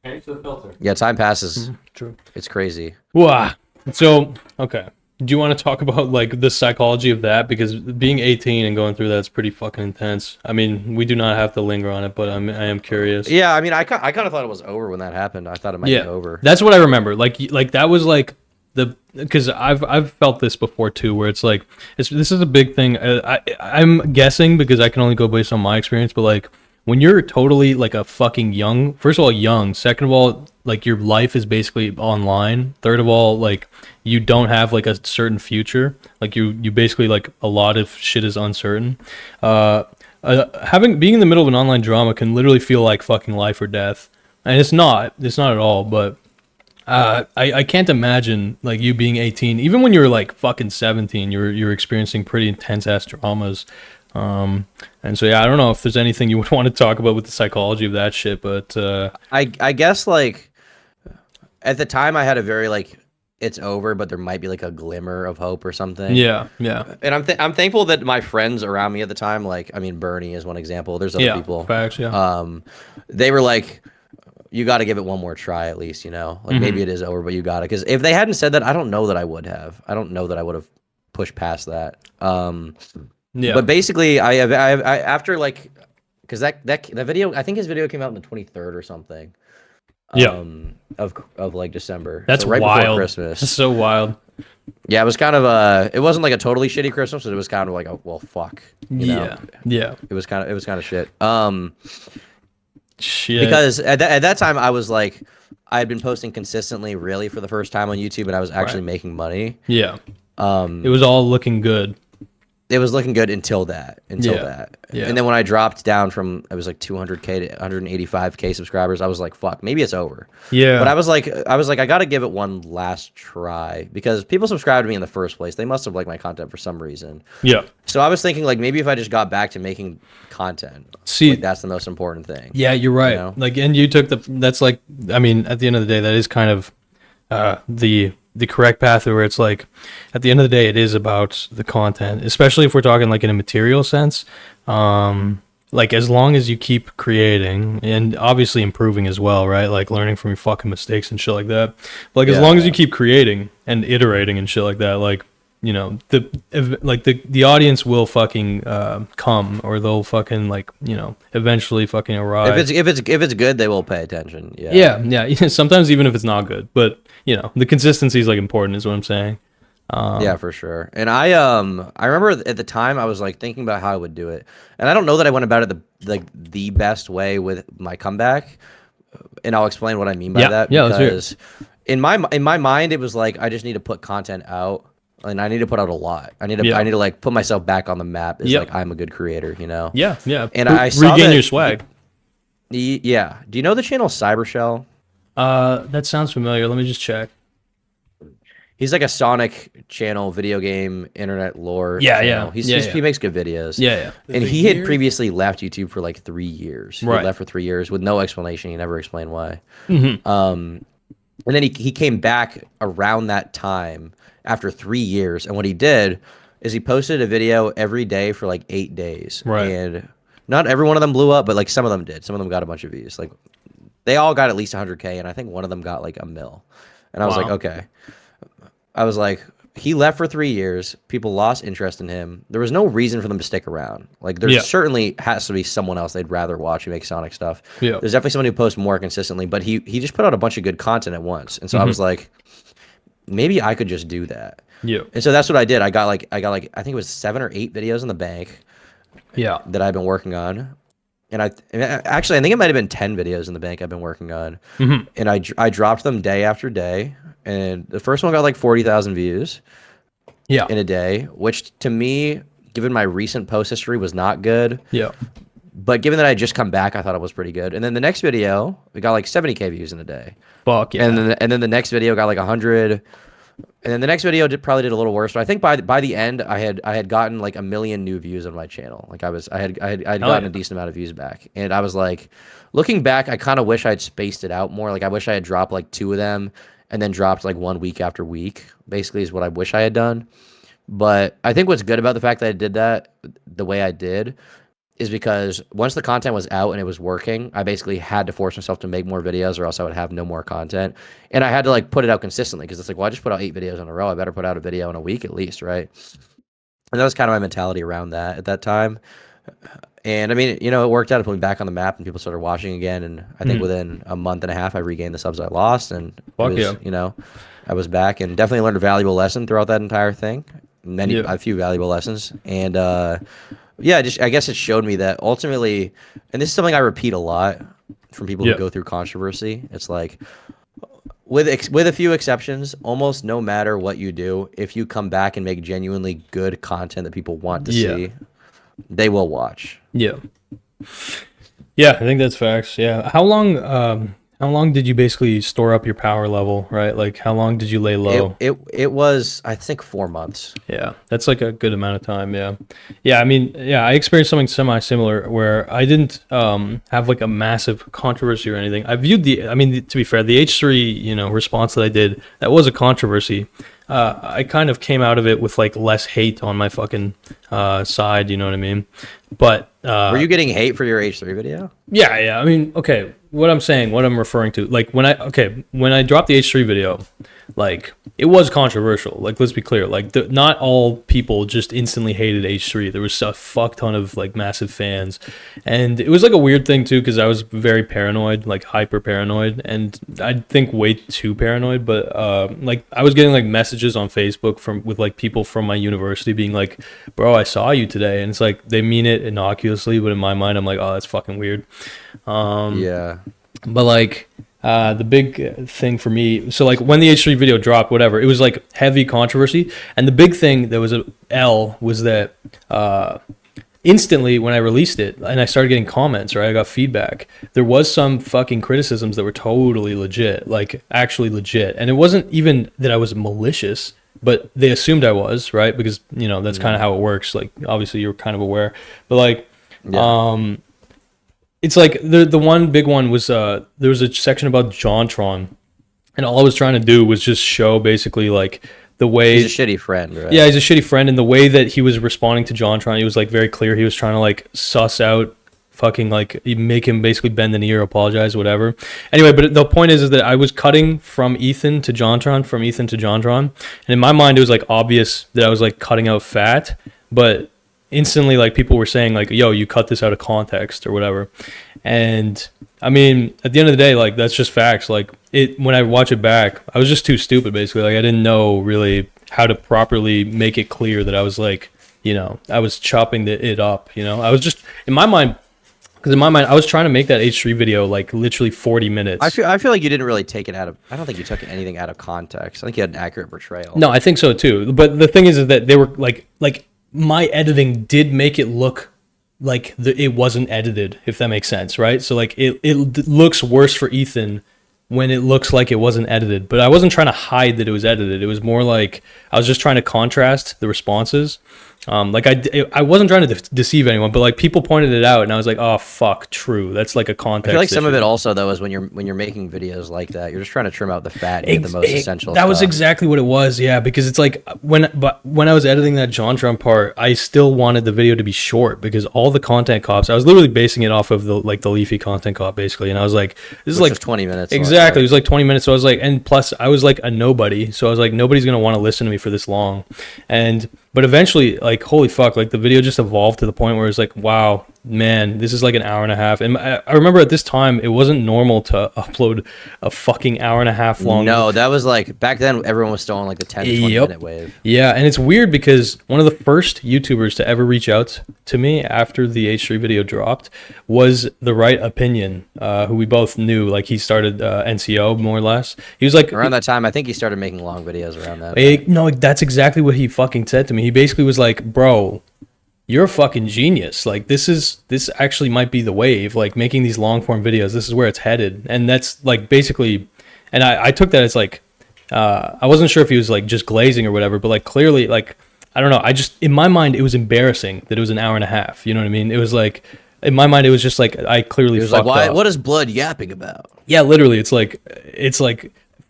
To the filter. Yeah, time passes. True. It's crazy. Wow. So, okay. Do you want to talk about like the psychology of that? Because being 18 and going through that's pretty fucking intense. I mean, we do not have to linger on it, but I am curious. Yeah, I mean, I kind of thought it was over when that happened. I thought it might be over. That's what I remember. Like that was like because I've felt this before too, where it's like this is a big thing. I'm guessing because I can only go based on my experience, but like when you're totally like a fucking first of all, young, second of all, like your life is basically online. Third of all, like you don't have like a certain future. Like you basically like a lot of shit is uncertain. Being in the middle of an online drama can literally feel like fucking life or death. And it's not at all, but I can't imagine like you being 18, even when you're like fucking 17, you're experiencing pretty intense ass dramas. And so yeah, I don't know if there's anything you would want to talk about with the psychology of that shit, but I guess like at the time I had a very like it's over, but there might be like a glimmer of hope or something. Yeah. And I'm thankful that my friends around me at the time, like I mean Bernie is one example. There's other people. Facts, yeah. They were like, you got to give it one more try at least, you know. Like maybe it is over, but you got it. Because if they hadn't said that, I don't know that I would have. I don't know that I would have pushed past that. Yeah. But basically, I after like, because that video, I think his video came out on the 23rd or something. Of like December. That's so right wild. before Christmas. That's so wild. Yeah, it was kind of it wasn't like a totally shitty Christmas, but it was kind of like a well fuck. You know? Yeah. It was kind of shit. Shit. Because at that time I was like, I had been posting consistently, really for the first time on YouTube, and I was actually making money. Yeah. It was all looking good. it was looking good until that. Yeah. And then when I dropped down from, it was like 200K to 185K subscribers, I was like, fuck, maybe it's over. Yeah. But I was like, I got to give it one last try because people subscribed to me in the first place. They must have liked my content for some reason. Yeah. So I was thinking like maybe if I just got back to making content, See, like, that's the most important thing. Yeah, you're right. You know? Like, and you took that's like, I mean, at the end of the day, that is kind of the correct path where it's like, at the end of the day, it is about the content, especially if we're talking like in a material sense. Like as long as you keep creating and obviously improving as well, right? Like learning from your fucking mistakes and shit like that. But like as long as you keep creating and iterating and shit like that, like, you know, the audience will fucking come, or they'll fucking like, you know, eventually fucking arrive. If it's good, they will pay attention. Yeah. Sometimes even if it's not good, but you know, the consistency is like important, is what I'm saying. Yeah, for sure. And I remember at the time I was like thinking about how I would do it, and I don't know that I went about it the best way with my comeback, and I'll explain what I mean by that. Yeah, because in my mind it was like I just need to put content out. And I need to put out a lot. I need to like put myself back on the map. It's like I'm a good creator, you know. Yeah. And I saw regain your swag. Yeah. Do you know the channel Cybershell? That sounds familiar. Let me just check. He's like a Sonic channel, video game, internet lore. Yeah. He makes good videos. Yeah. And he had previously left YouTube for like 3 years. He left for 3 years with no explanation. He never explained why. Mm-hmm. And then he came back around that time after 3 years, and what he did is he posted a video every day for like 8 days. Right. And not every one of them blew up, but like some of them did. Some of them got a bunch of views. Like they all got at least 100K, and I think one of them got like 1 mil. And I was like, okay. I was like, he left for 3 years. People lost interest in him. There was no reason for them to stick around. Like there certainly has to be someone else they'd rather watch who makes Sonic stuff. Yeah. There's definitely someone who posts more consistently, but he just put out a bunch of good content at once. And so I was like, maybe I could just do that. Yeah. And so that's what I did. I got like I think it was 7 or 8 videos in the bank. Yeah. That I've been working on. And actually I think it might have been 10 videos in the bank I've been working on. Mm-hmm. And I dropped them day after day, and the first one got like 40,000 views. Yeah. In a day, which to me, given my recent post history, was not good. Yeah. But given that I had just come back, I thought it was pretty good. And then the next video, we got like 70K views in a day. Fuck yeah. And then the next video got like 100. And then the next video probably did a little worse. But I think by the end, I had gotten like 1 million new views on my channel. Like I had gotten a decent amount of views back. And I was like, looking back, I kind of wish I'd spaced it out more. Like I wish I had dropped like 2 of them and then dropped like 1 week after week. Basically, is what I wish I had done. But I think what's good about the fact that I did that the way I did is because once the content was out and it was working, I basically had to force myself to make more videos or else I would have no more content. And I had to like put it out consistently because it's like, well, I just put out 8 videos in a row. I better put out a video in a week at least, right? And that was kind of my mentality around that at that time. And I mean, you know, it worked out. It put me back on the map and people started watching again. And I think within a month and a half, I regained the subs I lost. And you know, I was back and definitely learned a valuable lesson throughout that entire thing. A few valuable lessons. And I guess it showed me that ultimately, and this is something I repeat a lot from people who go through controversy. It's like, with a few exceptions, almost no matter what you do, if you come back and make genuinely good content that people want to see, they will watch. Yeah, I think that's facts. Yeah. How long did you basically store up your power level, right? Like how long did you lay low? It was, I think, 4 months. Yeah, that's like a good amount of time. I mean, I experienced something semi-similar where I didn't have like a massive controversy or anything. I viewed to be fair, the H3 response that I did, that was a controversy. I kind of came out of it with like less hate on my fucking side, you know what I mean? But were you getting hate for your H3 video? Yeah. I mean, okay, what I'm referring to, like when I dropped the H3 video, like it was controversial. Like let's be clear, like not all people just instantly hated H3. There was a fuck ton of like massive fans, and it was like a weird thing too because I was very paranoid, like hyper paranoid, and I think way too paranoid. But like I was getting like messages on Facebook with like people from my university being like, "Bro, I saw you today," and it's like they mean it innocuously, but in my mind, I'm like, "Oh, that's fucking weird." But like The big thing for me, so like when the H3 video dropped, whatever, it was like heavy controversy, and the big thing that was a L was that instantly when I released it and I started getting comments, right, I got feedback, there was some fucking criticisms that were totally legit, like actually legit, and it wasn't even that I was malicious, but they assumed I was, right, because you know that's kind of how it works. Like obviously you're kind of aware, but like it's like the one big one was there was a section about JonTron, and all I was trying to do was just show basically like the way he's a shitty friend, right? Yeah, he's a shitty friend, and the way that he was responding to JonTron, he was like very clear. He was trying to like suss out fucking like make him basically bend the knee or apologize, whatever. Anyway, but the point is that I was cutting from Ethan to JonTron, and in my mind it was like obvious that I was like cutting out fat, but instantly like people were saying like, yo, you cut this out of context or whatever. And I mean, at the end of the day, like that's just facts. Like it, when I watch it back, I was just too stupid basically. Like I didn't know really how to properly make it clear that I was like, you know, I was chopping it up, you know. I was just in my mind, because in my mind I was trying to make that H3 video like literally 40 minutes. I feel like you didn't really take it out of, I don't think you took anything out of context. I think you had an accurate portrayal. No, I think so too. But the thing is that they were like my editing did make it look like it wasn't edited, if that makes sense, right? So like it looks worse for Ethan when it looks like it wasn't edited, but I wasn't trying to hide that it was edited. It was more like I was just trying to contrast the responses. Like I wasn't trying to deceive anyone, but like people pointed it out, and I was like, oh fuck, true. That's like a context. I feel like some issue. of it also though is when you're making videos like that, you're just trying to trim out the fat and get the most essential. That stuff. was exactly what it was, yeah. Because it's like when I was editing that JonTron part, I still wanted the video to be short because all the content cops, I was literally basing it off of the leafy content cop basically, and I was like, this is like 20 minutes. Exactly, it was like 20 minutes. So I was like, and plus I was like a nobody, so I was like, nobody's gonna want to listen to me for this long, but eventually, like, holy fuck, like the video just evolved to the point where it's like, wow, man, this is like an hour and a half. And I remember at this time, it wasn't normal to upload a fucking hour and a half long. No, that was like, back then, everyone was still on like the 10 to 20 minute wave. Yeah, and it's weird because one of the first YouTubers to ever reach out to me after the H3 video dropped was The Right Opinion, who we both knew. Like, he started NCO, more or less. He was like... Around that time, I think he started making long videos around that. No, that's exactly what he fucking said to me. He basically was like, bro, you're a fucking genius. Like this actually might be the wave, like making these long form videos. This is where it's headed. And that's like basically, and I took that as like, I wasn't sure if he was like just glazing or whatever, but like clearly, like, I don't know. I just, in my mind, it was embarrassing that it was an hour and a half. You know what I mean? It was like, in my mind, it was just like, I clearly fucked up. What is blood yapping about? Yeah, literally. It's like,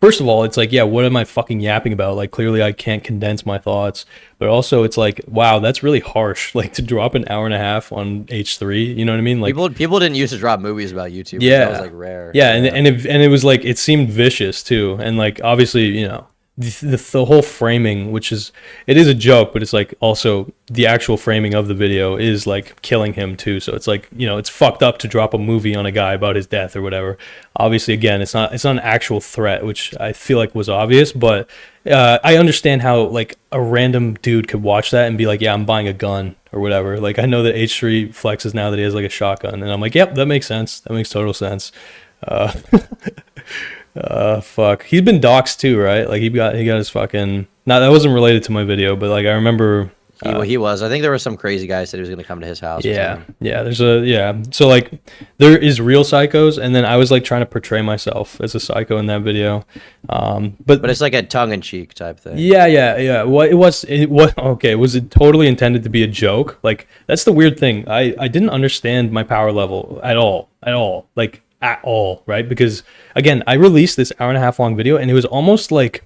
first of all, it's like, yeah, what am I fucking yapping about? Like, clearly I can't condense my thoughts. But also, it's like, wow, that's really harsh. Like, to drop an hour and a half on H3, you know what I mean? Like, people didn't used to drop movies about YouTube. Yeah. That was, like, rare. Yeah, and it was, like, it seemed vicious, too. And, like, obviously, you know, the whole framing, which is, it is a joke, but it's, like, also, the actual framing of the video is, like, killing him, too. So it's, like, you know, it's fucked up to drop a movie on a guy about his death or whatever. Obviously, again, it's not an actual threat, which I feel like was obvious, but I understand how like a random dude could watch that and be like, yeah, I'm buying a gun or whatever. Like I know that H3 flexes now that he has like a shotgun, and I'm like, yep, that makes sense. That makes total sense. Fuck, he's been doxxed too, right? Like he got his fucking. Now that wasn't related to my video, but like I remember. He was. I think there was some crazy guy said he was going to come to his house. Yeah. So like, there is real psychos, and then I was like trying to portray myself as a psycho in that video. But it's like a tongue-in-cheek type thing. Yeah. Well, it was okay. Was it totally intended to be a joke? Like that's the weird thing. I didn't understand my power level at all. Like at all, right? Because again, I released this hour and a half long video, and it was almost like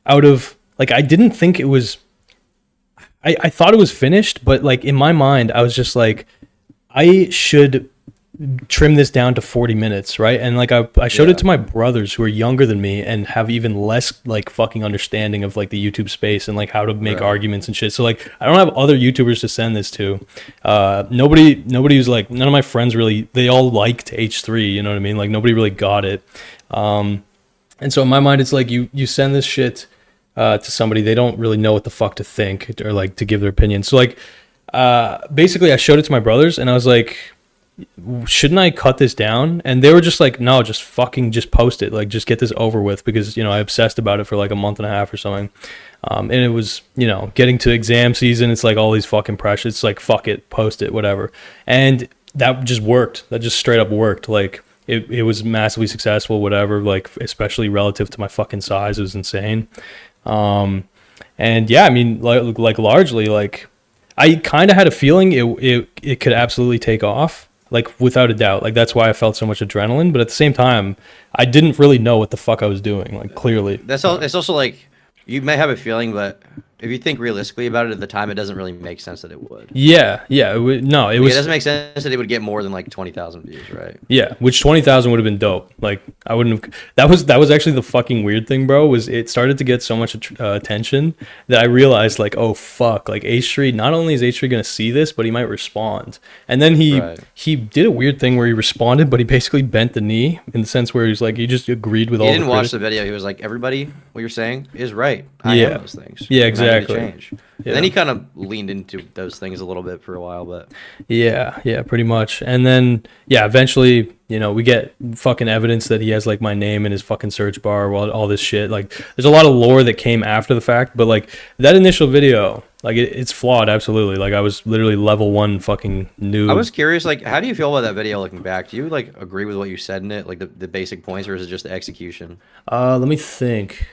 out of like I didn't think it was. I thought it was finished, but like in my mind, I was just like, I should trim this down to 40 minutes, right? And like I showed it to my brothers who are younger than me and have even less like fucking understanding of like the YouTube space and like how to make arguments and shit. So like I don't have other YouTubers to send this to. Nobody was like, none of my friends really, they all liked H3, you know what I mean? Like nobody really got it. And so in my mind, it's like you send this shit to somebody, they don't really know what the fuck to think or like to give their opinion. So like basically I showed it to my brothers and I was like, shouldn't I cut this down? And they were just like, no, just post it. Like, just get this over with, because, I obsessed about it for like a month and a half or something. And it was, getting to exam season. It's like all these fucking pressures. It's like, fuck it, post it, whatever. And that just worked. That just straight up worked. Like, it was massively successful, whatever, like, especially relative to my fucking size. It was insane. And yeah, I mean, like largely, like, I kind of had a feeling it could absolutely take off, like, without a doubt. Like, that's why I felt so much adrenaline. But at the same time, I didn't really know what the fuck I was doing, like, clearly. It's also like, you may have a feeling, but if you think realistically about it at the time, it doesn't really make sense that it would. Yeah. It doesn't make sense that it would get more than like 20,000 views, right? Yeah, which 20,000 would have been dope. Like, I wouldn't have. That was actually the fucking weird thing, bro. Was it started to get so much attention that I realized, like, oh fuck, like, H3. Not only is H3 gonna see this, but he might respond. And then he did a weird thing where he responded, but he basically bent the knee in the sense where he's like, he just agreed with all. He didn't watch the video. He was like, everybody, what you're saying is right. I am those things. Yeah, exactly. Change. Yeah. And then he kind of leaned into those things a little bit for a while, but yeah, pretty much. And then eventually, we get fucking evidence that he has like my name in his fucking search bar, all this shit. Like, there's a lot of lore that came after the fact, but like that initial video, like, it's flawed, absolutely. Like, I was literally level 1 fucking noob. I was curious, like, how do you feel about that video looking back? Do you like agree with what you said in it, like the basic points, or is it just the execution? Let me think.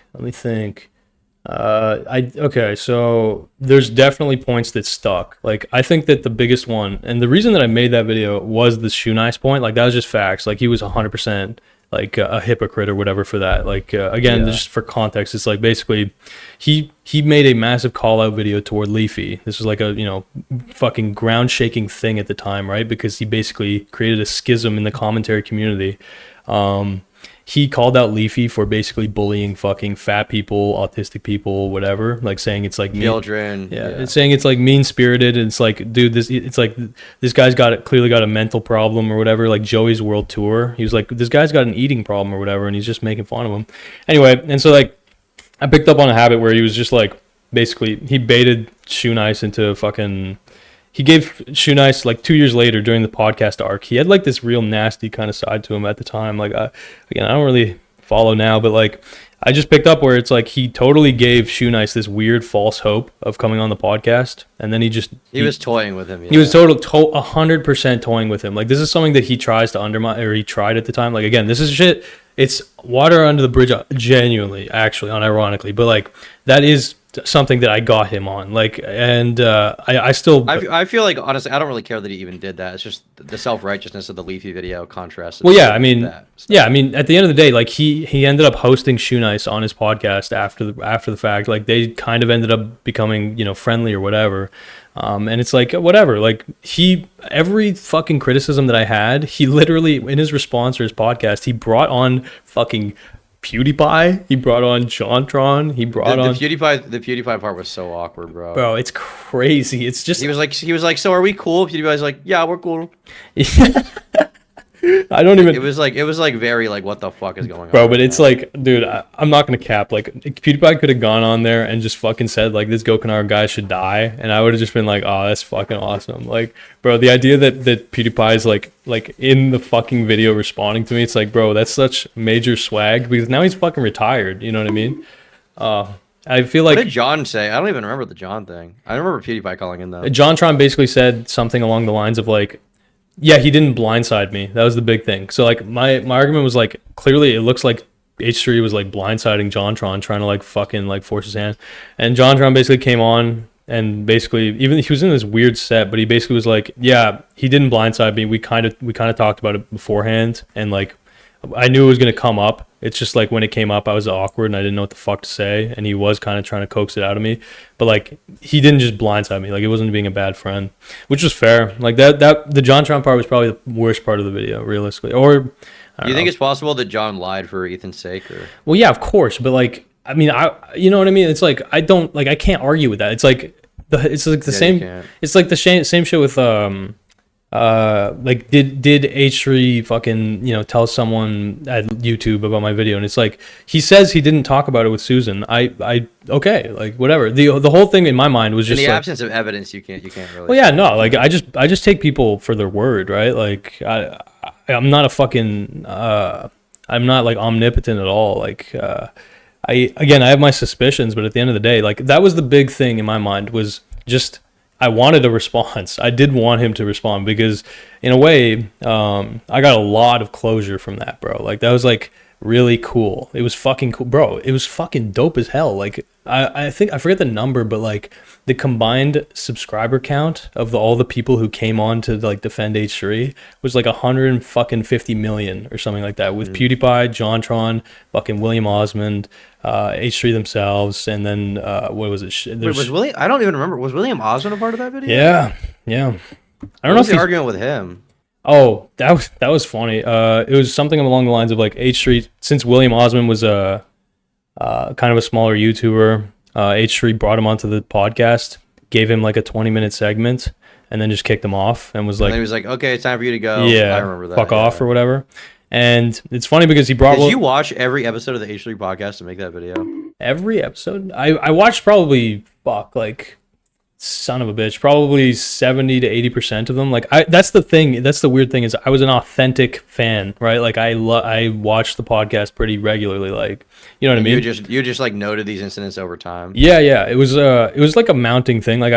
Okay, so there's definitely points that stuck. Like, I think that the biggest one, and the reason that I made that video, was the shoe nice point. Like, that was just facts. Like, he was 100% like a hypocrite or whatever for that. Like, again, just for context, it's like basically he made a massive call out video toward Leafy. This was like a fucking ground shaking thing at the time, right? Because he basically created a schism in the commentary community. He called out Leafy for basically bullying fucking fat people, autistic people, whatever. Like, saying it's like children. It's saying it's like mean spirited. And it's like, dude, it's like this guy's clearly got a mental problem or whatever. Like Joey's World Tour, he was like, this guy's got an eating problem or whatever, and he's just making fun of him. Anyway, and so like I picked up on a habit where he was just like, basically he baited Shoe Nice into fucking. He gave Shoe Nice, like 2 years later during the podcast arc, he had like this real nasty kind of side to him at the time. Like, again, I don't really follow now, but like I just picked up where it's like he totally gave Shoe Nice this weird false hope of coming on the podcast, and then he was toying with him. He was 100% toying with him. Like, this is something that he tries to undermine, or he tried at the time. Like, again, this is shit. It's water under the bridge, genuinely, actually, unironically, but like that is something that I got him on, like, and I still I feel like, honestly, I don't really care that he even did that. It's just the self-righteousness of the Leafy video contrast. Well, I mean, at the end of the day, like he ended up hosting Shoe Nice on his podcast after the fact. Like, they kind of ended up becoming friendly or whatever. And it's like, whatever, like every fucking criticism that I had, he literally, in his response to his podcast, he brought on fucking PewDiePie, he brought on JonTron, he brought on the PewDiePie part was so awkward, bro. It's crazy. It's just, he was like, so are we cool? PewDiePie's like, yeah, we're cool. I don't even. It was like very like, what the fuck is going on, bro? But it's like, dude, I'm not gonna cap. Like, PewDiePie could have gone on there and just fucking said like, this Gokanaru guy should die, and I would have just been like, oh, that's fucking awesome. Like, bro, the idea that PewDiePie is like in the fucking video responding to me, it's like, bro, that's such major swag, because now he's fucking retired. You know what I mean? I feel like. What did John say? I don't even remember the John thing. I remember PewDiePie calling in though. JonTron basically said something along the lines of like, yeah, he didn't blindside me. That was the big thing. So like my argument was like, clearly it looks like H3 was like blindsiding JonTron, trying to like fucking like force his hand. And JonTron basically came on and basically, even he was in this weird set, but he basically was like, yeah, he didn't blindside me. We kind of talked about it beforehand, and like I knew it was gonna come up. It's just like when it came up, I was awkward and I didn't know what the fuck to say, and he was kind of trying to coax it out of me. But like, he didn't just blindside me. Like, it wasn't being a bad friend, which was fair. Like the JonTron part was probably the worst part of the video, realistically. Or do you think it's possible that John lied for Ethan's sake? Or? Well, yeah, of course. But like, I mean, you know what I mean? It's like, I can't argue with that. It's like the same. It's like the same shit with like did H3 fucking, tell someone at YouTube about my video? And it's like, he says he didn't talk about it with Susan. I okay, like whatever. The whole thing in my mind was In just the like, absence of evidence, you can't really. well, yeah, no, like I just take people for their word, right? Like I'm not a fucking I'm not like omnipotent at all. Like I have my suspicions, but at the end of the day, like that was the big thing in my mind, was just I wanted a response. I did want him to respond, because in a way, I got a lot of closure from that, bro. Like that was like really cool. It was fucking cool, bro. It was fucking dope as hell. Like I think I forget the number, but like the combined subscriber count of all the people who came on to like defend H3 was like 150 million or something like that, with PewDiePie, JonTron, fucking William Osmond, H3 themselves, and then what was it? Wait, was William? I don't even remember. Was William Osmond a part of that video? Yeah. I don't know if the argument with him. Oh, that was funny. It was something along the lines of like H3, since William Osmond was a kind of a smaller YouTuber, H3 brought him onto the podcast, gave him like a 20-minute segment, and then just kicked him off and was like, and he was like, "Okay, it's time for you to go." Yeah, I remember that. Fuck off or whatever. And it's funny because he brought. Did you watch every episode of the H3 podcast to make that video? Every episode? I watched probably like, son of a bitch, probably 70 to 80% of them. Like that's the thing. That's the weird thing, is I was an authentic fan, right? Like I watched the podcast pretty regularly. Like, you know what I mean? You just like noted these incidents over time. Yeah. It was like a mounting thing. Like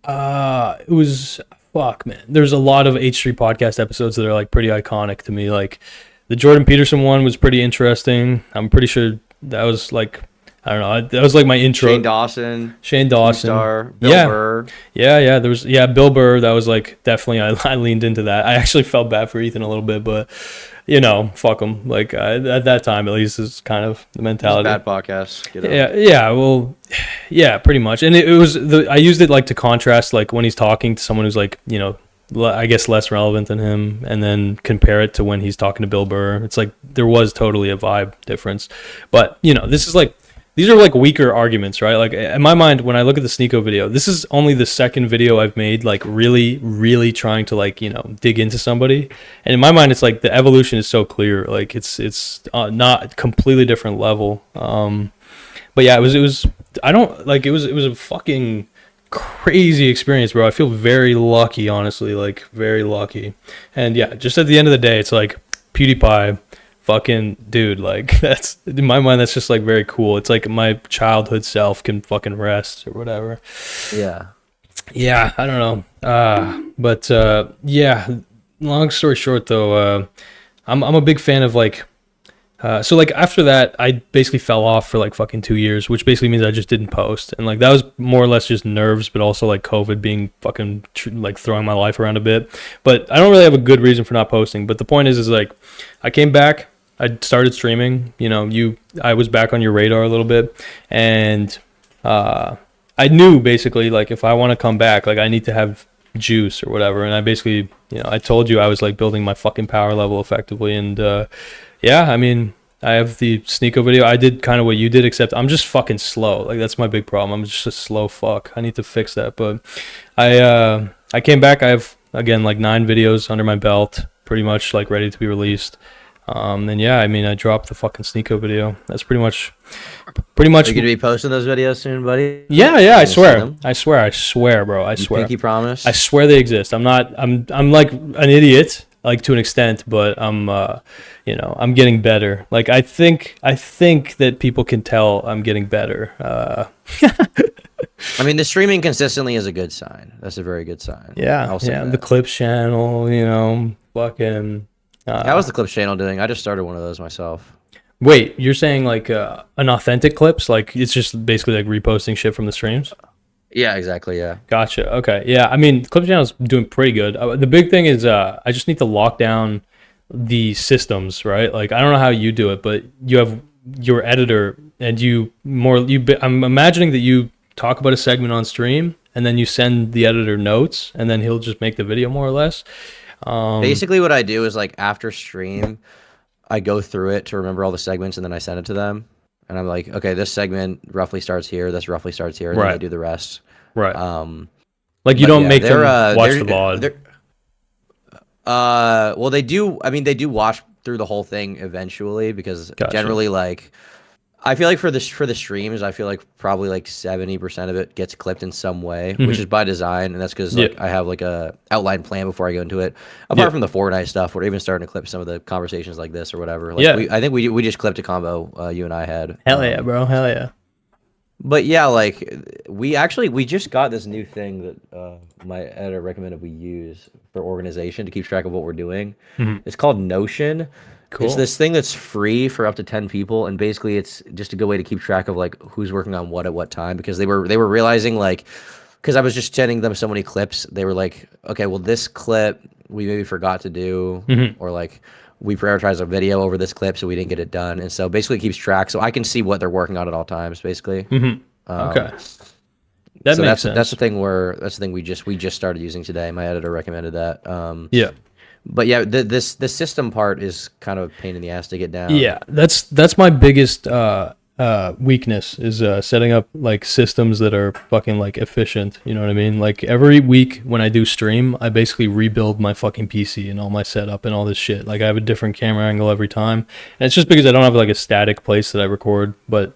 it was, fuck, man. There's a lot of H3 podcast episodes that are like pretty iconic to me. Like the Jordan Peterson one was pretty interesting. I'm pretty sure that was like, I don't know. That was like my intro. Shane Dawson. Star, Bill Burr. Yeah. There was Bill Burr. That was like definitely I leaned into that. I actually felt bad for Ethan a little bit, but fuck him. Like at that time, at least, is kind of the mentality. Bad podcast. Yeah. Well, yeah, pretty much. And it was I used it like to contrast like when he's talking to someone who's like I guess less relevant than him, and then compare it to when he's talking to Bill Burr. It's like there was totally a vibe difference, but this is like. These are like weaker arguments, right? Like in my mind, when I look at the Sneeko video, this is only the second video I've made, like really, really trying to like, dig into somebody. And in my mind, it's like the evolution is so clear. Like it's not completely different level. But yeah, it was a fucking crazy experience, bro. I feel very lucky, honestly, like very lucky. And yeah, just at the end of the day, it's like PewDiePie, fucking dude, like that's in my mind, that's just like very cool. It's like my childhood self can fucking rest or whatever. Yeah, I don't know. But yeah, long story short though, I'm a big fan of like so like after that I basically fell off for like fucking 2 years, which basically means I just didn't post, and like that was more or less just nerves, but also like COVID being fucking like throwing my life around a bit. But I don't really have a good reason for not posting. But the point is like I came back, I started streaming, I was back on your radar a little bit, and I knew basically like if I want to come back, like I need to have juice or whatever. And I basically, I told you I was like building my fucking power level effectively. And yeah, I mean, I have the Sneeko video. I did kind of what you did, except I'm just fucking slow. Like that's my big problem. I'm just a slow fuck. I need to fix that. But I came back. I have again like 9 videos under my belt, pretty much like ready to be released. And yeah, I mean, I dropped the fucking Sneeko video. That's pretty much. Are you gonna be posting those videos soon, buddy? Yeah, I swear, bro. I swear. Pinky promise. I swear they exist. I'm like an idiot, like to an extent, but I'm getting better. Like I think that people can tell I'm getting better. I mean, the streaming consistently is a good sign. That's a very good sign. Yeah, the Clips channel, fucking. How was the Clips channel doing? I just started one of those myself. Wait, you're saying like an authentic Clips? Like it's just basically like reposting shit from the streams? Yeah, exactly. Yeah. Gotcha. Okay. Yeah. I mean, Clips channel's doing pretty good. The big thing is I just need to lock down the systems, right? Like I don't know how you do it, but you have your editor, and I'm imagining that you talk about a segment on stream, and then you send the editor notes, and then he'll just make the video more or less. Basically what I do is like after stream I go through it to remember all the segments, and then I send it to them, and I'm like, okay, this segment roughly starts here, this roughly starts here, and then I do the rest. Right. Like you don't make them watch the VOD. Well, they do. I mean, they do watch through the whole thing eventually because generally, like, I feel like for the streams, I feel like probably like 70% of it gets clipped in some way, which is by design, and that's because like I have like a outline plan before I go into it. Apart from the Fortnite stuff, we're even starting to clip some of the conversations like this or whatever. Like, I think we just clipped a combo you and I had. Hell yeah, bro. Hell yeah. But yeah, like we just got this new thing that my editor recommended we use for organization to keep track of what we're doing. It's called Notion. Cool. It's this thing that's free for up to 10 people, and basically it's just a good way to keep track of like who's working on what at what time, because they were realizing, like, because I was just sending them so many clips, they were like, okay, well, this clip we maybe forgot to do, or like we prioritized a video over this clip, so we didn't get it done. And so basically it keeps track, so I can see what they're working on at all times, basically. Okay. That so makes sense. That's the thing we just started using today. My editor recommended that. Yeah. But yeah, the system part is kind of a pain in the ass to get down. Yeah, that's my biggest weakness is setting up like systems that are fucking like efficient. You know what I mean? Like every week when I do stream, I basically rebuild my fucking PC and all my setup and all this shit. Like I have a different camera angle every time, and it's just because I don't have like a static place that I record. But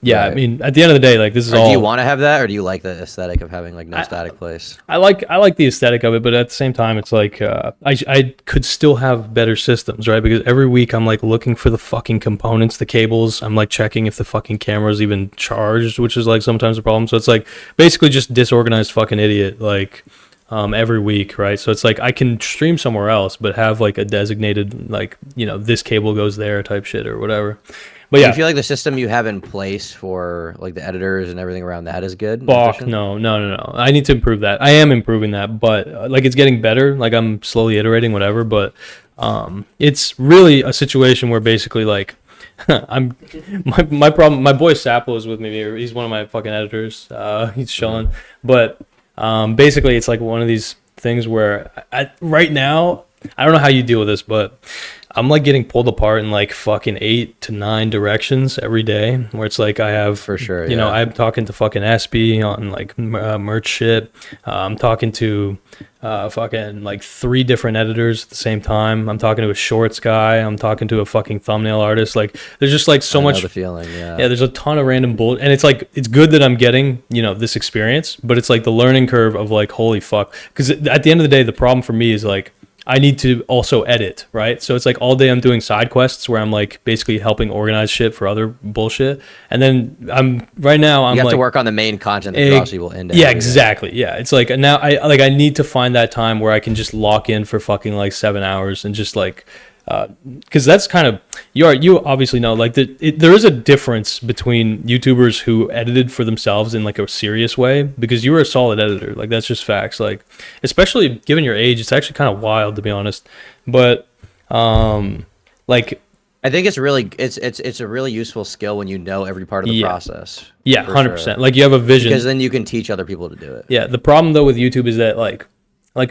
yeah, right. I mean, at the end of the day, like this is all. Do you want to have that, or do you like the aesthetic of having like no static place? I like the aesthetic of it, but at the same time, it's like I could still have better systems, right? Because every week I'm like looking for the fucking components, the cables. I'm like checking if the fucking camera's even charged, which is like sometimes a problem. So it's like basically just disorganized fucking idiot, like every week, right? So it's like I can stream somewhere else, but have like a designated, like, you know, this cable goes there type shit or whatever. But yeah, do you feel like the system you have in place for like the editors and everything around that is good? Fuck, no. I need to improve that. I am improving that, but like it's getting better. Like I'm slowly iterating, whatever. But it's really a situation where basically like I'm my problem. My boy Sapple is with me here. He's one of my fucking editors. He's chilling, but basically it's like one of these things where right now I don't know how you deal with this, but I'm like getting pulled apart in like fucking 8 to 9 directions every day, where it's like I have, for sure, you know, I'm talking to fucking SB on like merch shit. I'm talking to fucking like 3 different editors at the same time. I'm talking to a shorts guy. I'm talking to a fucking thumbnail artist. Like there's just like so much. The feeling, yeah. Yeah, there's a ton of random bull, and it's like it's good that I'm getting, you know, this experience, but it's like the learning curve of like holy fuck, because at the end of the day, the problem for me is like I need to also edit, right? So it's like all day I'm doing side quests where I'm like basically helping organize shit for other bullshit. And then you have to work on the main content that draws people into. Yeah, exactly. Yeah. It's like now I need to find that time where I can just lock in for fucking like 7 hours and just like, because that's kind of you obviously know like there is a difference between YouTubers who edited for themselves in like a serious way, because you were a solid editor, like that's just facts, like especially given your age. It's actually kind of wild, to be honest, but like I think it's a really useful skill when you know every part of the process. Yeah, 100%. Sure. Like you have a vision, because then you can teach other people to do it. Yeah, the problem though with YouTube is that like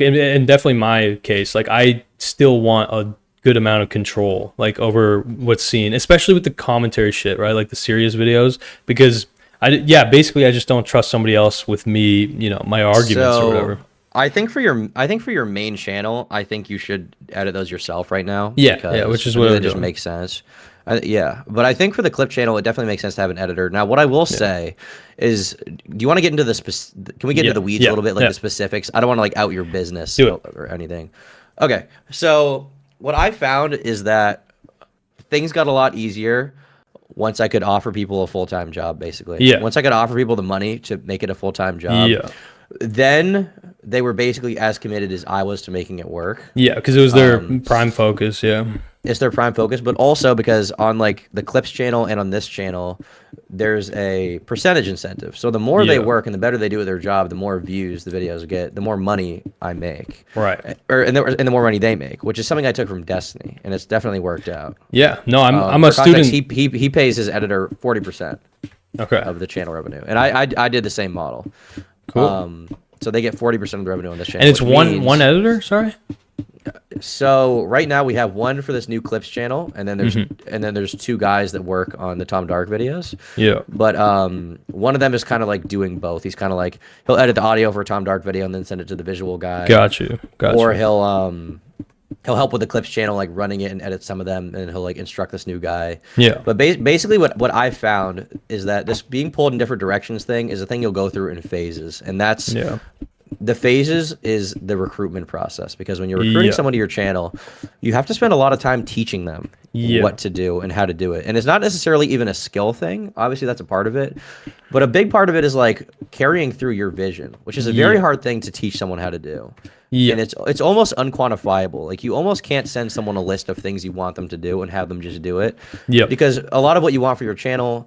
in definitely my case, like I still want a good amount of control like over what's seen, especially with the commentary shit, right? Like the serious videos, because basically I just don't trust somebody else with me, you know, my arguments or whatever. I think for your main channel, I think you should edit those yourself right now. Yeah, which is what it just makes sense. But I think for the clip channel, it definitely makes sense to have an editor. Now, what I will say is, do you want to get into can we get into the weeds a little bit, like the specifics? I don't want to like out your business or anything. Okay, so what I found is that things got a lot easier once I could offer people a full-time job, basically. Yeah. Once I could offer people the money to make it a full-time job. Yeah. Then they were basically as committed as I was to making it work. Yeah, because it was their prime focus, yeah. It's their prime focus, but also because on like the Clips channel and on this channel, there's a percentage incentive. So the more they work and the better they do at their job, the more views the videos get, the more money I make. Right. And the more money they make, which is something I took from Destiny, and it's definitely worked out. Yeah. No, I'm a student. He pays his editor 40% of the channel revenue, and I did the same model. Cool. So they get 40% of the revenue on this channel. And it's one editor, sorry? So right now we have one for this new clips channel, and then there's Mm-hmm. 2 guys that work on the Tom Dark videos. Yeah. But one of them is kind of like doing both. He's kind of like he'll edit the audio for a Tom Dark video and then send it to the visual guy, Got you. Got or you. he'll help with the clips channel, like running it and edit some of them, and he'll like instruct this new guy. Yeah. But basically, what I found is that this being pulled in different directions thing is a thing you'll go through in phases, and that's Yeah. the phases is the recruitment process, because when you're recruiting Yeah. someone to your channel, you have to spend a lot of time teaching them Yeah. what to do and how to do it. And it's not necessarily even a skill thing. Obviously, that's a part of it. But a big part of it is like carrying through your vision, which is a very Yeah. hard thing to teach someone how to do. Yeah. And it's almost unquantifiable. Like you almost can't send someone a list of things you want them to do and have them just do it. Yep. Because a lot of what you want for your channel,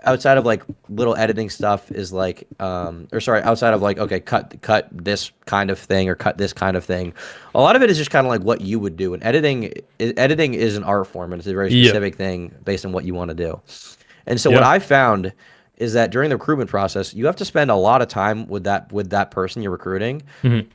outside of like little editing stuff, is like outside of like, okay, cut this kind of thing or cut this kind of thing. A lot of it is just kind of like what you would do. And editing is an art form, and it's a very specific thing based on what you want to do. And so what I found is that during the recruitment process, you have to spend a lot of time with that person you're recruiting,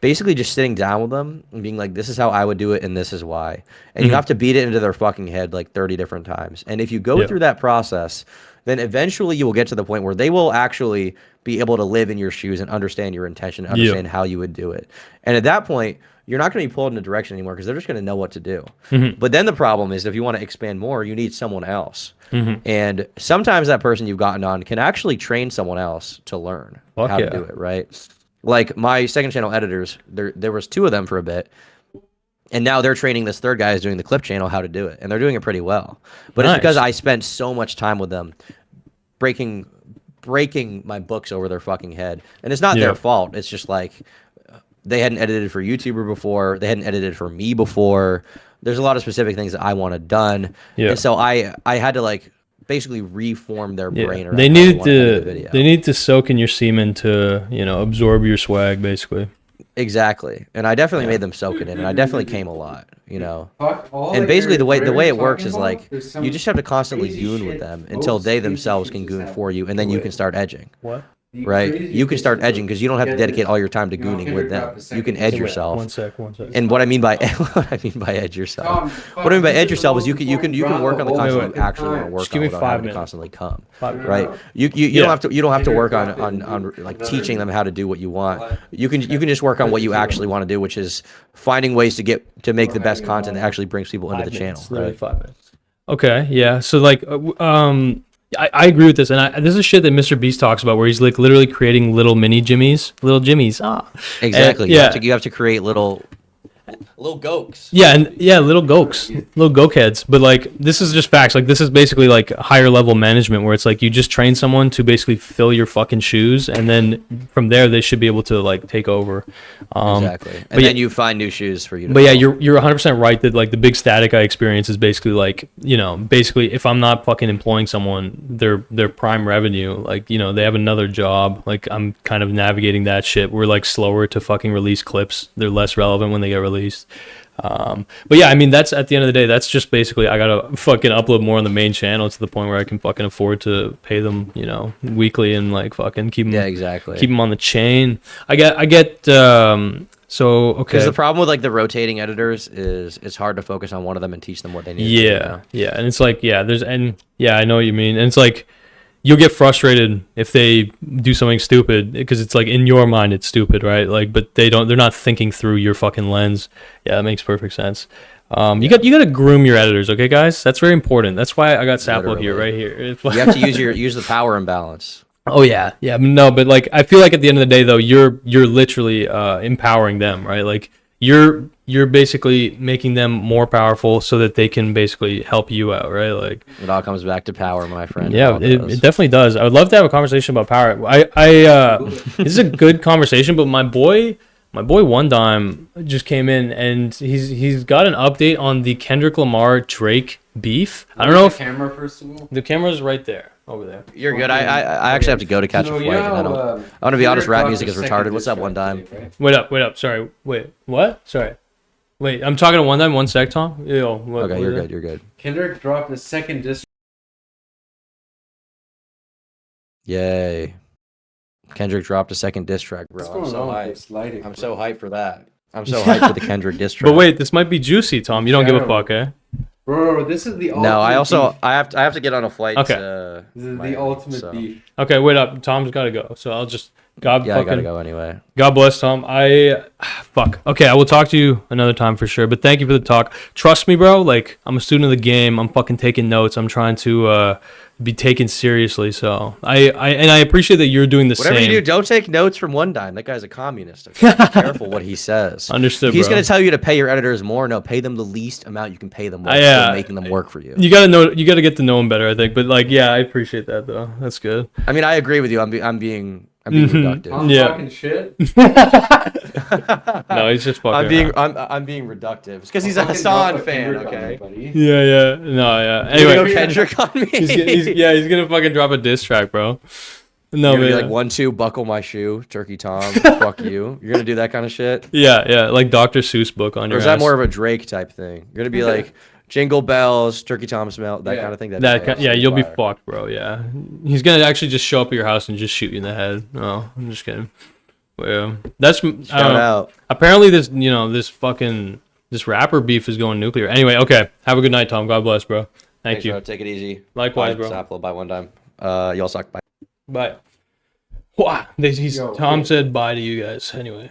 basically just sitting down with them and being like, this is how I would do it and this is why. And you have to beat it into their fucking head like 30 different times. And if you go through that process, then eventually you will get to the point where they will actually be able to live in your shoes and understand your intention, and understand how you would do it. And at that point, you're not going to be pulled in a direction anymore, because they're just going to know what to do. But then the problem is, if you want to expand more, you need someone else. And sometimes that person you've gotten on can actually train someone else to learn how to do it, right? Like my second channel editors, there was 2 of them for a bit. And now they're training this third guy who's doing the clip channel how to do it. And they're doing it pretty well. But it's because I spent so much time with them breaking my books over their fucking head. And it's not their fault. It's just like they hadn't edited for YouTuber before. They hadn't edited for me before. There's a lot of specific things that I wanted done. And so I had to like basically reform their brain around They how need wanna edit the video. they need to soak in your semen to, absorb your swag, basically. Exactly. And I definitely made them soak it in, and I definitely came a lot, And basically the way it works is like you just have to constantly goon with them until they themselves can goon for you, and then you can start edging. What? Right? You can start edging because you don't have to dedicate all your time to gooning with them. You can edge yourself. One sec. And what I mean by edge yourself, what I mean by edge yourself is you can work on the content you actually want to work on without having to constantly come. Right? You don't have to work on like teaching them how to do what you want. You can just work on what you actually want to do, which is finding ways to make the best content that actually brings people into the channel. Right? 5 minutes. Okay, yeah. So like, I agree with this, and this is shit that Mr. Beast talks about, where he's like literally creating little mini Jimmies. Exactly. And, you have to create little gokes. Yeah, little gokes, little goke heads. But like, this is just facts. Like, this is basically like higher level management, where it's like you just train someone to basically fill your fucking shoes, and then from there they should be able to like take over. Exactly. And then you find new shoes for you. But yeah, you're 100% right that like the big static I experience is basically like, basically if I'm not fucking employing someone, their prime revenue, like, they have another job. Like, I'm kind of navigating that shit. We're like slower to fucking release clips. They're less relevant when they get released. But yeah, I mean, that's at the end of the day, that's just basically I gotta fucking upload more on the main channel to the point where I can fucking afford to pay them, weekly, and like fucking keep them, keep them on the chain. I get so okay. Because the problem with like the rotating editors is it's hard to focus on one of them and teach them what they need. Yeah, and it's like I know what you mean, and it's like you'll get frustrated if they do something stupid, because it's like in your mind it's stupid, right? Like, but they're not thinking through your fucking lens. Yeah, that makes perfect sense. You got to groom your editors, okay, guys? That's very important. That's why I got Saplo here, right here. You have to use the power imbalance. Oh yeah, no, but like I feel like at the end of the day though, you're literally empowering them, right? Like you're basically making them more powerful so that they can basically help you out, right? Like it all comes back to power, my friend. Yeah, it definitely does. I would love to have a conversation about power. This is a good conversation, but my boy One Dime just came in and he's got an update on the Kendrick Lamar Drake beef. I don't know if the camera first of all. The camera's right there. Over there. You're good. I actually have to go to catch a flight. I want to be honest, rap music is retarded. What's up, One Dime? Wait up. Sorry. Wait. What? Sorry. Wait, I'm talking to One Dime. 1 sec, Tom. Okay, you're good. Kendrick dropped a second diss. Yay. Kendrick dropped a second diss track, bro. I'm so hyped for that. I'm so hyped for the Kendrick diss track. But wait, this might be juicy, Tom. You don't give a fuck, eh? Bro, this is the ultimate No, I also beef. I have to get on a flight. Okay. To This is Miami, the ultimate so- beef. Okay, wait up. Tom's got to go. So I'll just Yeah, I gotta go anyway. God bless, Tom. Fuck. Okay, I will talk to you another time for sure. But thank you for the talk. Trust me, bro. Like, I'm a student of the game. I'm fucking taking notes. I'm trying to be taken seriously. So I appreciate that you're doing the Whatever same. you do, don't take notes from One Dime. That guy's a communist. Okay? Be careful what he says. Understood, If he's bro. gonna tell you to pay your editors more. No, pay them the least amount you can pay them. While Yeah. still making them work for you. You gotta know. You gotta get to know him better, I think. But like, yeah, I appreciate that though. That's good. I mean, I agree with you. I'm being reductive. I'm Yeah. talking shit. No, he's just fucking. I'm being reductive. It's because he's a Fucking Hassan drop a fan. Kendrick on me, Okay. buddy. Yeah, yeah. No, yeah. Anyway, Anyway, Kendrick on me. he's gonna fucking drop a diss track, bro. No, You're gonna man. be like 1-2, buckle my shoe, Turkey Tom, fuck you. You're gonna do that kind of shit. Yeah, yeah, like Dr. Seuss book on Or your is that ass. more of a Drake type thing? You're gonna be like Jingle Bells, Turkey Tom smell, that Yeah. kind of thing. Yeah, you'll be fucked, bro. Yeah, he's gonna actually just show up at your house and just shoot you in the head. No, I'm just kidding. Well, yeah, that's I don't Shout know. out. Apparently, this rapper beef is going nuclear. Anyway, okay. Have a good night, Tom. God bless, bro. Thank Thanks, you. bro. Take it easy. Likewise, Bye, bro. Saplo, bye one time. Y'all suck. Bye. Bye. Wow. Yo, Tom yeah. said bye to you guys. Anyway.